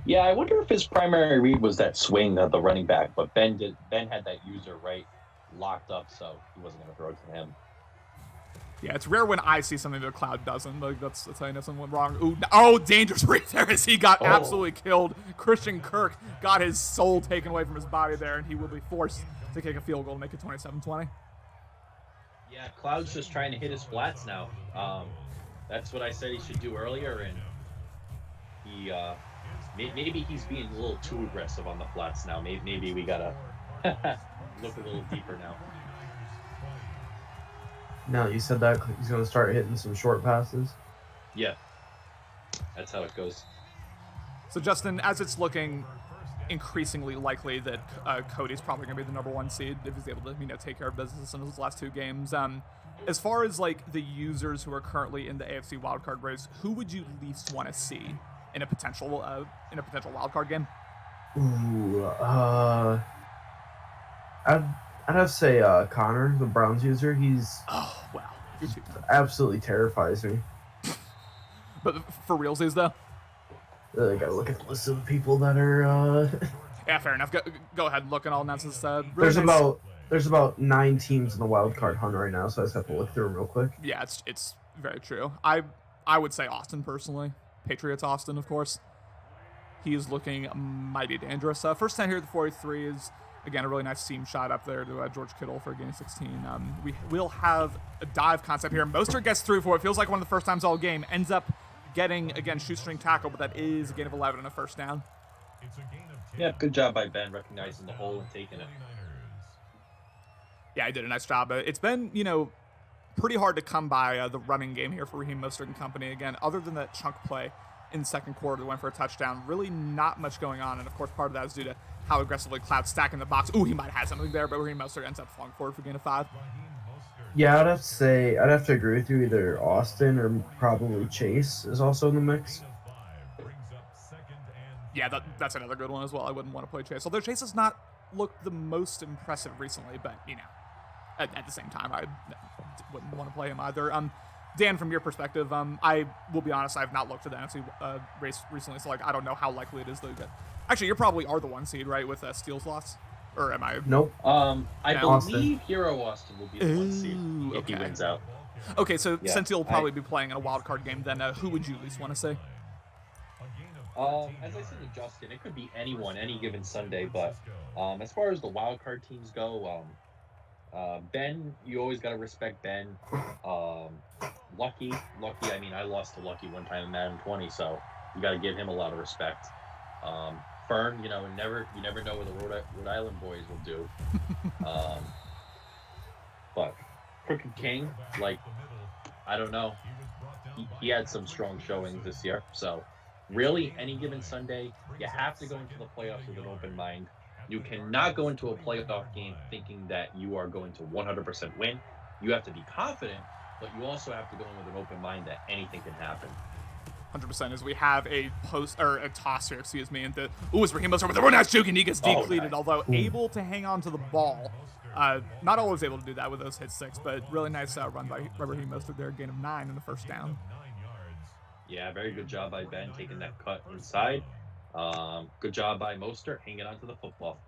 Yeah, I wonder if his primary read was that swing of the running back, but Ben had that user locked up, so he wasn't going to throw it to him. Yeah, it's rare when I see something that Cloud doesn't. That's how you know something went wrong. Dangerous read there as he got absolutely killed. Christian Kirk got his soul taken away from his body there, and he will be forced to kick a field goal to make it 27-20. Yeah, Cloud's just trying to hit his flats now. That's what I said he should do earlier, and he maybe he's being a little too aggressive on the flats now. Maybe we gotta look a little deeper now. Now you said that he's going to start hitting some short passes. Yeah, that's how it goes. So Justin, as it's looking increasingly likely that Cody's probably going to be the number 1 seed if he's able to take care of business in his last 2 games. As far as the users who are currently in the AFC wildcard race, who would you least want to see in a potential wildcard game? Ooh, I'd have to say Connor, the Browns user. He's absolutely terrifies me. But for realsies though. Gotta look at the list of the people that are. Yeah, fair enough. Go ahead and look at all announcements. Really There's about 9 teams in the wild card hunt right now, so I just have to look through them real quick. Yeah, it's very true. I would say Austin personally. Patriots Austin, of course. He is looking mighty dangerous. First 10 here at the 43 is, again, a really nice seam shot up there to George Kittle for a gain of 16. We will have a dive concept here. Mostert gets through for what feels like one of the first times all game. Ends up getting, again, shoestring tackle, but that is a gain of 11 and a first down. Yeah, good job by Ben recognizing the hole and taking it. Yeah, he did a nice job. It's been, pretty hard to come by the running game here for Raheem Mostert and company. Again, other than that chunk play in second quarter that went for a touchdown, really not much going on. And, of course, part of that is due to how aggressively Cloud's stacking the box. Ooh, he might have had something there, but Raheem Mostert ends up falling forward for gain of 5. Yeah, I'd have to agree with you. Either Austin or probably Chase is also in the mix. Yeah, that's another good one as well. I wouldn't want to play Chase. Although Chase has not looked the most impressive recently, but, at the same time, I wouldn't want to play him either. Dan, from your perspective, I will be honest, I have not looked at the NFC race recently, so I don't know how likely it is that we get. Actually, you probably are the 1 seed, right, with Steele's loss? Or am I? Nope. I believe Austin. Hero Austin will be the 1 seed if he wins out. Okay, so since he'll probably be playing in a wild card game, then who would you at least want to say? As I said to Justin, it could be anyone, any given Sunday, but as far as the wild card teams go, Ben, you always got to respect Ben. Lucky. I mean, I lost to Lucky one time in Madden 20, so you got to give him a lot of respect. Fern, you never know what the Rhode Island boys will do. But Crooked King, I don't know. He had some strong showings this year, so really, any given Sunday, you have to go into the playoffs with an open mind. You cannot go into a playoff game thinking that you are going to 100% win. You have to be confident, but you also have to go in with an open mind that anything can happen. 100% as we have a toss here, and it's Raheem Mostert with a nice juke, and he gets depleted, although able to hang on to the ball. Not always able to do that with those hit 6, but really nice run by Raheem Mostert there, gain of 9 and a first down. Yeah, very good job by Ben taking that cut inside. Good job by Mostert hanging on to the football.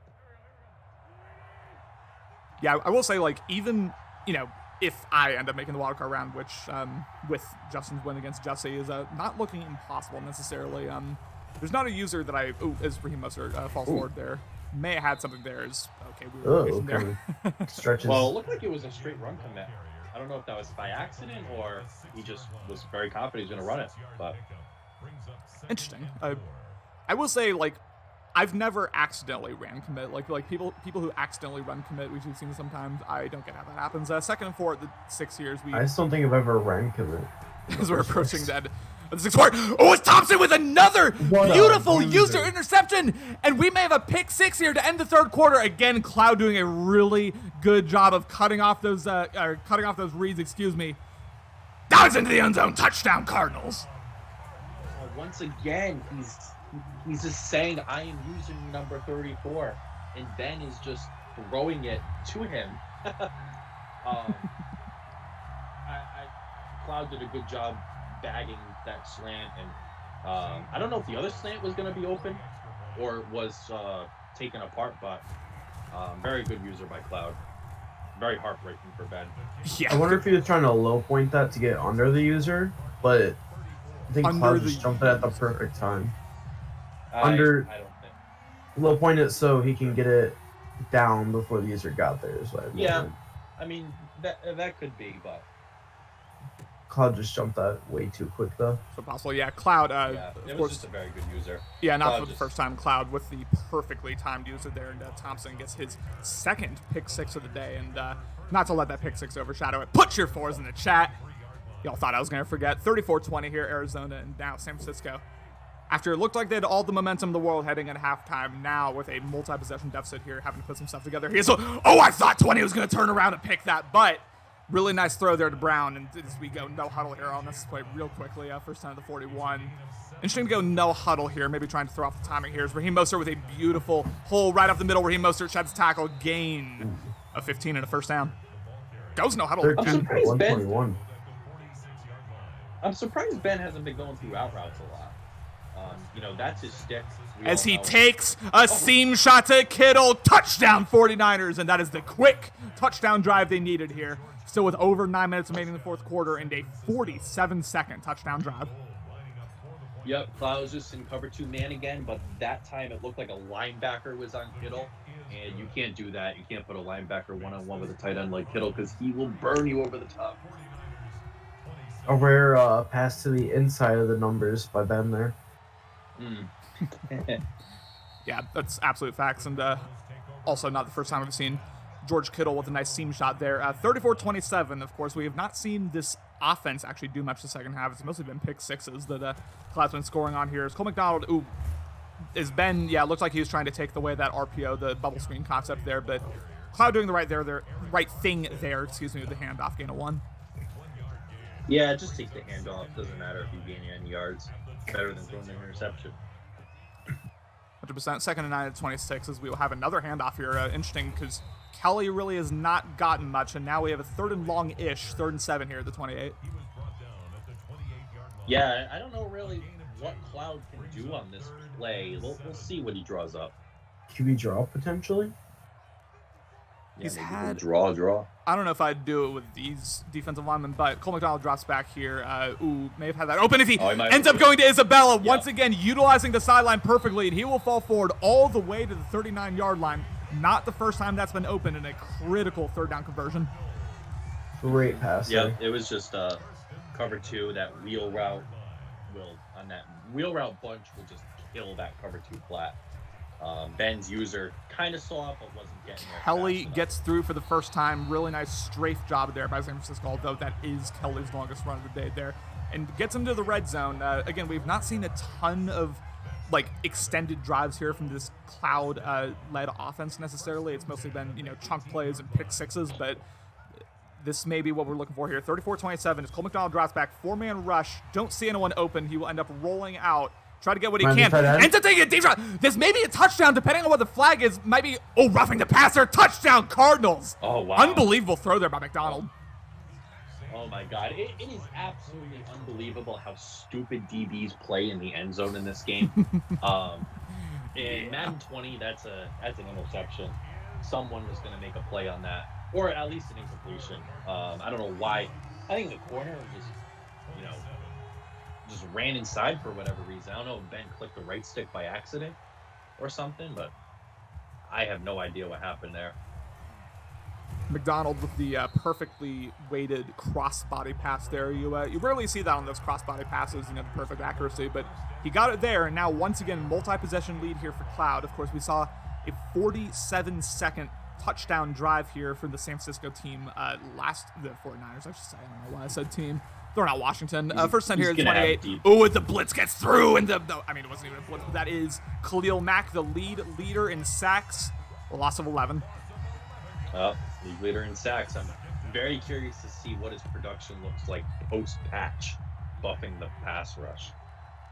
Yeah, I will say, even, if I end up making the wildcard round, which with Justin's win against Jesse is not looking impossible necessarily. There's not a user that as Raheem Mostert falls forward there. May have had something there. We were there. Stretches. Well, it looked like it was a straight run commit. I don't know if that was by accident or he just was very confident he was going to run it. But interesting. I will say, I've never accidentally ran commit. People who accidentally run commit, which we've seen sometimes. I don't get how that happens. 2nd and 4 at the 6 years. I just don't think I've ever ran commit. As we're approaching that. The 6-4. Oh, it's Thompson with another beautiful user interception, and we may have a pick 6 here to end the third quarter. Again, Cloud doing a really good job of cutting off those reads. Dives into the end zone. Touchdown, Cardinals. Once again, he's just saying, I am using number 34, and Ben is just throwing it to him. Cloud did a good job bagging that slant, and I don't know if the other slant was going to be open or was taken apart, but very good user by Cloud. Very heartbreaking for Ben. Yeah. I wonder if he was trying to low point that to get under the user, but I think Cloud just jumped it at the perfect time. I don't think. Low point it so he can get it down before the user got there. Is what I mean. I mean that could be, but Cloud just jumped that way too quick though. So possible, yeah. Cloud, it was just a very good user. Yeah, not for the first time. Cloud with the perfectly timed user there, and Thompson gets his 2nd pick 6 of the day, and not to let that pick 6 overshadow it. Put your 4s in the chat. Y'all thought I was gonna forget. 34-20 here, Arizona, and now San Francisco. After it looked like they had all the momentum in the world heading at halftime, now with a multi-possession deficit here, having to put some stuff together. I thought 20 was going to turn around and pick that, but really nice throw there to Brown. And as we go no huddle here on this play real quickly, first time to the 41. Interesting to go no huddle here, maybe trying to throw off the timing here. Is Raheem Mostert with a beautiful hole right up the middle. Raheem Mostert sheds tackle, gain of 15 and a first down. Goes no huddle. I'm surprised Ben hasn't been going through out routes a lot. That's his stick. As he takes a seam shot to Kittle, touchdown 49ers, and that is the quick touchdown drive they needed here. Still with over 9 minutes remaining in the fourth quarter and a 47-second touchdown drive. Yep, Cloud was just in cover 2 man again, but that time it looked like a linebacker was on Kittle, and you can't do that. You can't put a linebacker one-on-one with a tight end like Kittle because he will burn you over the top. A rare pass to the inside of the numbers by Ben there. Yeah, that's absolute facts, and also not the first time we've seen George Kittle with a nice seam shot there. 34-27, of course, we have not seen this offense actually do much the second half. It's mostly been pick sixes that Cloud's been scoring on here. Is Cole McDonald, is Ben, looks like he was trying to take away that RPO, the bubble screen concept there, but Cloud doing the right thing there, with the handoff, gain of 1. Yeah, just take the handoff. Doesn't matter if you gain any yards. Better than throwing an interception. 100%. Second and 9 at 26 as we will have another handoff here. Interesting because Kelly really has not gotten much, and now we have a 3rd and long-ish, 3rd and 7 here at the 28. Yeah, I don't know really what Cloud can do on this play. We'll see what he draws up. QB draw potentially. Yeah, He's had draw. I don't know if I'd do it with these defensive linemen, but Cole McDonald drops back here. May have had that open if he ends up going to Isabella. Yep. Once again, utilizing the sideline perfectly, and he will fall forward all the way to the 39-yard line. Not the first time that's been open in a critical 3rd down conversion. Great pass. Yeah, it was just cover 2. That wheel route bunch will just kill that cover 2 flat. Ben's user kind of saw it, but wasn't getting there. Kelly gets through for the first time. Really nice strafe job there by San Francisco, although that is Kelly's longest run of the day there. And gets him to the red zone. Again, we've not seen a ton of extended drives here from this Cloud-led offense necessarily. It's mostly been, chunk plays and pick sixes, but this may be what we're looking for here. 34-27 as Cole McDonald drops back. 4-man rush. Don't see anyone open. He will end up rolling out. Try to get what he can. Ends up taking a deep shot. This may be a touchdown, depending on what the flag is. Might be, roughing the passer. Touchdown, Cardinals. Oh, wow. Unbelievable throw there by McDonald. Oh, my God. It is absolutely unbelievable how stupid DBs play in the end zone in this game. In Madden 20, that's an interception. Someone was going to make a play on that, or at least an incompletion. I don't know why. I think the corner just ran inside for whatever reason. I don't know if Ben clicked the right stick by accident or something, but I have no idea what happened there. McDonald with the perfectly weighted cross-body pass there. You rarely see that on those cross-body passes, the perfect accuracy, but he got it there, and now once again, multi-possession lead here for Cloud. Of course, we saw a 47-second touchdown drive here for the San Francisco team the 49ers, I should say. I don't know why I said team. They're not Washington. First time here at 28. The blitz gets through, and it wasn't even a blitz, but that is Khalil Mack, the leader in sacks. A loss of 11. League leader in sacks. I'm very curious to see what his production looks like post-patch, buffing the pass rush.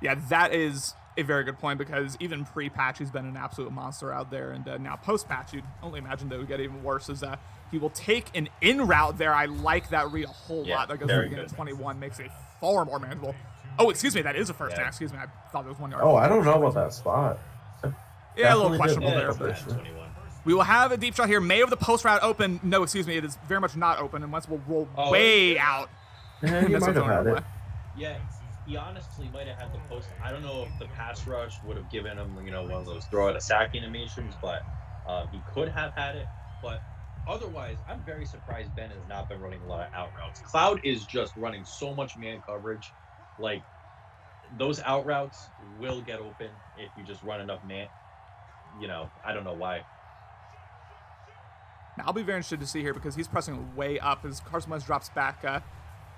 Yeah, that is a very good point because even pre-patch, he's been an absolute monster out there, and now post-patch, you'd only imagine that it would get even worse. As he will take an in route there. I like that read a whole lot. That goes again at 21, makes it far more manageable. Oh, excuse me, that is a first down. Excuse me, I thought it was 1 yard. Oh, I don't know about that spot. Yeah, a little questionable there. But we will have a deep shot here. May of the post route open. No, excuse me, it is very much not open, and once we'll roll way out. Yeah, he might have had it. Yeah, he honestly might have had the post. I don't know if the pass rush would have given him, one of those throw out a sack animations, but he could have had it. But otherwise, I'm very surprised Ben has not been running a lot of out routes. Cloud is just running so much man coverage. Those out routes will get open if you just run enough man. I don't know why. Now, I'll be very interested to see here because he's pressing way up as Carson Wentz drops back.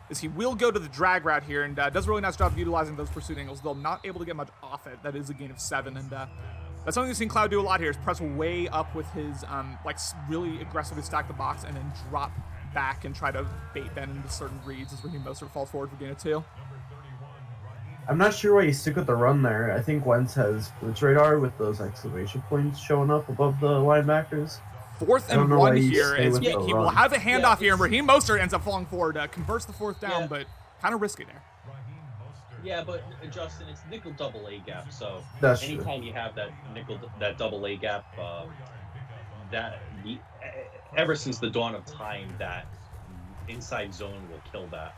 As he will go to the drag route here and does a really nice job of utilizing those pursuit angles, though not able to get much off it. That is a gain of 7, and that's something we've seen Cloud do a lot here is press way up with his, really aggressively stack the box and then drop back and try to bait Ben into certain reads as Raheem Mostert falls forward for gain of 2. I'm not sure why you stick with the run there. I think Wentz has blitz radar with those exclamation points showing up above the linebackers. 4th and 1 here as he will have a handoff here, and Raheem Mostert ends up falling forward, converts the 4th down, but kind of risky there. Yeah, but Justin, it's nickel double A gap. So That's true. anytime you have that double A gap, ever since the dawn of time, that inside zone will kill that.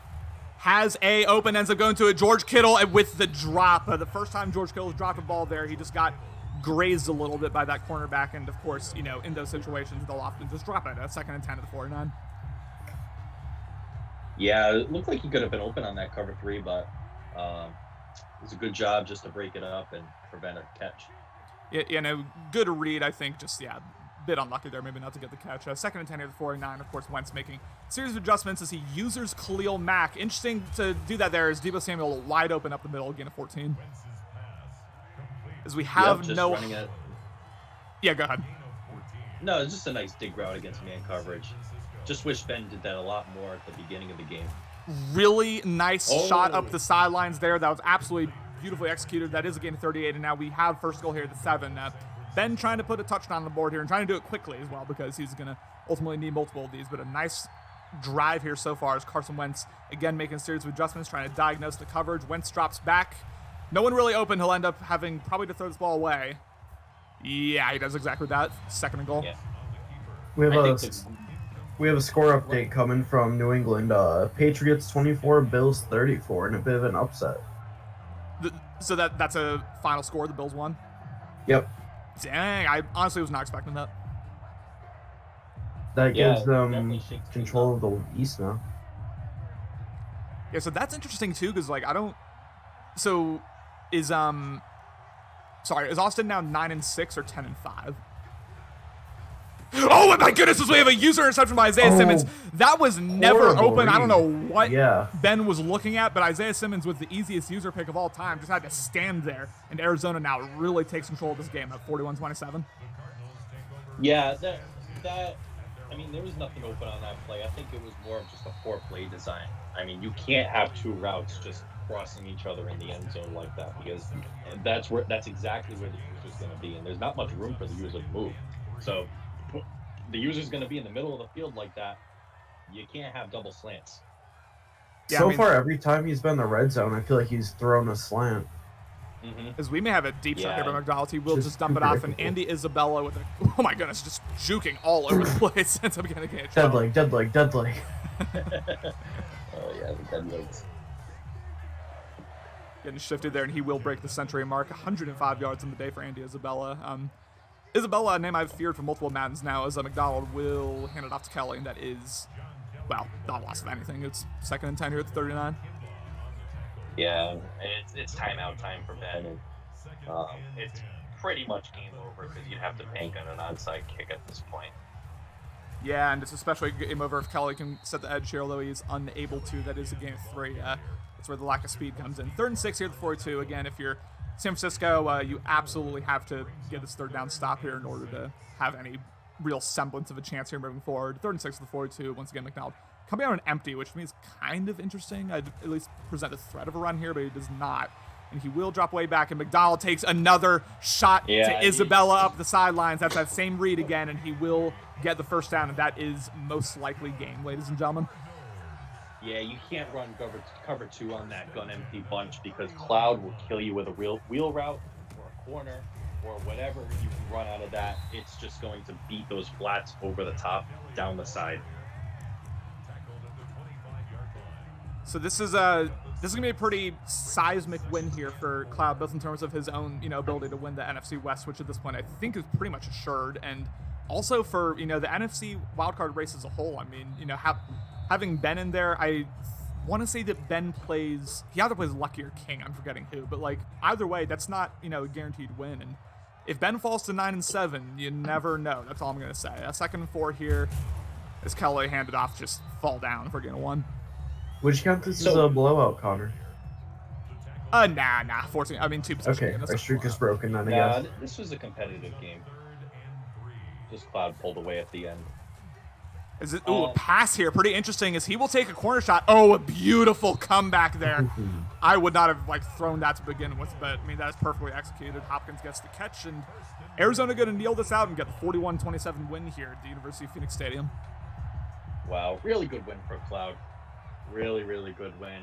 Has A open, ends up going to a George Kittle with the drop. The first time George Kittle's dropped a ball there, he just got grazed a little bit by that cornerback. And of course, in those situations, they'll often just drop it. A 2nd and 10 at the 49. Yeah, it looked like he could have been open on that cover 3, but it was a good job just to break it up and prevent a catch. Yeah, good read, I think. Just, bit unlucky there, maybe not to get the catch. 2nd and 10 here at the 49. Of course, Wentz making a series of adjustments as he uses Khalil Mack. Interesting to do that there as Deebo Samuel wide open up the middle, again at 14. As we have no... Running it. Yeah, go ahead. No, it's just a nice dig route against man coverage. Just wish Ben did that a lot more at the beginning of the game. Really nice shot up the sidelines there. That was absolutely beautifully executed. That is a gain of 38, and now we have first goal here at the 7. Ben trying to put a touchdown on the board here and trying to do it quickly as well because he's going to ultimately need multiple of these. But a nice drive here so far as Carson Wentz, again, making a series of adjustments, trying to diagnose the coverage. Wentz drops back. No one really open. He'll end up having probably to throw this ball away. Yeah, he does exactly that. 2nd and goal. Yeah. We have a score update coming from New England. Patriots 24, Bills 34, and a bit of an upset. So that's a final score. The Bills won? Yep. Dang, I honestly was not expecting that. That gives them control of the East now. Yeah, so that's interesting too, because I don't. So is Austin now 9-6 or 10-5? Oh my goodness! We have a user interception by Isaiah Simmons. That was never open. I don't know what Ben was looking at, but Isaiah Simmons was the easiest user pick of all time. Just had to stand there, and Arizona now really takes control of this game at 41-27. Yeah, that. I mean, there was nothing open on that play. I think it was more of just a poor play design. I mean, you can't have 2 routes just crossing each other in the end zone like that because that's exactly where the user's going to be, and there's not much room for the user to move. So the user's going to be in the middle of the field like that. You can't have double slants. Yeah, far, every time he's been in the red zone, I feel like he's thrown a slant. As we may have a deep shot here by McDonald. He will just dump it off, and Andy Isabella with oh my goodness, just juking all over the place. Ends up getting a dead leg. Oh yeah, the dead legs. Getting shifted there, and he will break the century mark. 105 yards in the day for Andy Isabella. Isabella, a name I've feared for multiple Maddens now, as McDonald will hand it off to Kelly, and that is, well, not a loss of anything. It's 2nd and 10 here at the 39. Yeah, it's timeout time for Ben, and it's pretty much game over because you'd have to bank on an onside kick at this point. Yeah, and it's especially game over if Kelly can set the edge here, although he's unable to. That is a game of 3. That's where the lack of speed comes in. 3rd and 6 here at the 42. Again, if you're San Francisco, you absolutely have to get this 3rd down stop here in order to have any real semblance of a chance here moving forward. 3rd and 6 at the 42. Once again, McDonald coming out on empty, which to me is kind of interesting. I'd at least present a threat of a run here, but he does not. And he will drop way back, and McDonald takes another shot to Isabella up the sidelines. That's that same read again, and he will get the 1st down, and that is most likely game, ladies and gentlemen. Yeah, you can't run cover 2 on that gun empty bunch because Cloud will kill you with a real wheel route or a corner or whatever you can run out of that. It's just going to beat those flats over the top, down the side. So this is gonna be a pretty seismic win here for Cloud, both in terms of his own ability to win the NFC West, which at this point I think is pretty much assured, and also for the NFC wildcard race as a whole. I mean, having Ben in there, I want to say that Ben plays. He either plays Lucky or King. I'm forgetting who, but either way, that's not a guaranteed win. And if Ben falls to 9-7, you never know. That's all I'm gonna say. A 2nd and 4 here, as Kelly handed off, just fall down if we're gonna win. Would you count this as a blowout, Connor? Nah. 14. I mean, 2 possessions. Okay, our streak is broken then, I guess. This was a competitive game. Just Cloud pulled away at the end. Is it? A pass here. Pretty interesting as he will take a corner shot. Oh, a beautiful comeback there. I would not have thrown that to begin with, but I mean, that is perfectly executed. Hopkins gets the catch, and Arizona going to kneel this out and get the 41-27 win here at the University of Phoenix Stadium. Wow, really good win for Cloud. Really, really good win.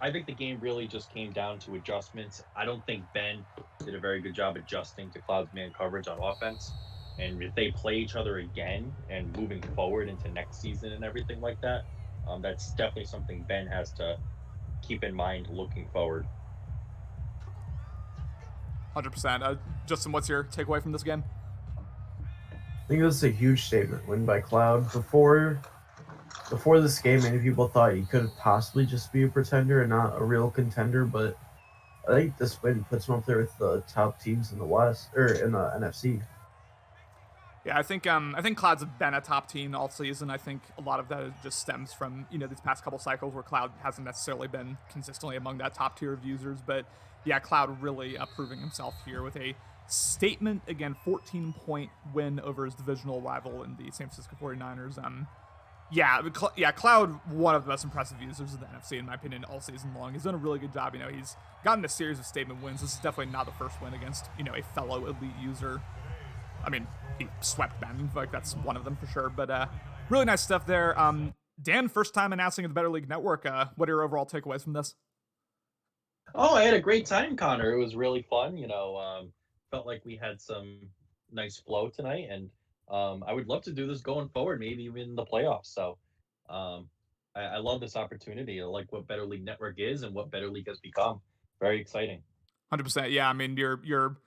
I think the game really just came down to adjustments. I don't think Ben did a very good job adjusting to Cloud's man coverage on offense. And if they play each other again and moving forward into next season and everything like that, that's definitely something Ben has to keep in mind looking forward. 100%. Justin, what's your takeaway from this game? I think this is a huge statement win by Cloud. Before this game, many people thought he could possibly just be a pretender and not a real contender, but I think this win puts him up there with the top teams in the West or in the NFC. Yeah, I think Cloud's been a top team all season. I think a lot of that just stems from, these past couple cycles where Cloud hasn't necessarily been consistently among that top tier of users. But yeah, Cloud really proving himself here with a statement, again, 14-point win over his divisional rival in the San Francisco 49ers. Cloud, one of the most impressive users of the NFC, in my opinion, all season long. He's done a really good job. He's gotten a series of statement wins. This is definitely not the first win against, a fellow elite user. I mean, he swept Ben. Like, that's one of them for sure. But really nice stuff there. Dan, first time announcing at the Better League Network. What are your overall takeaways from this? Oh, I had a great time, Connor. It was really fun. Felt like we had some nice flow tonight, and I would love to do this going forward, maybe even in the playoffs. So I love this opportunity. I like what Better League Network is and what Better League has become. Very exciting. 100%. Yeah, I mean, your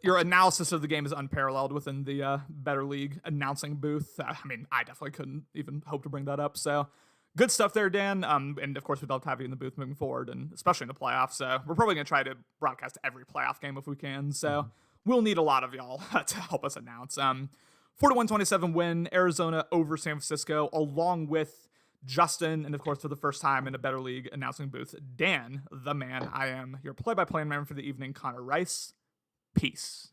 analysis of the game is unparalleled within the Better League announcing booth. I mean, I definitely couldn't even hope to bring that up. So good stuff there, Dan. And of course, we'd love to have you in the booth moving forward, and especially in the playoffs. So we're probably going to try to broadcast every playoff game if we can. So we'll need a lot of y'all to help us announce. 41-27 win, Arizona over San Francisco, along with Justin, and of course, for the first time in a Better League announcing booth, Dan, the man. I am your play-by-play man for the evening, Connor Rice. Peace.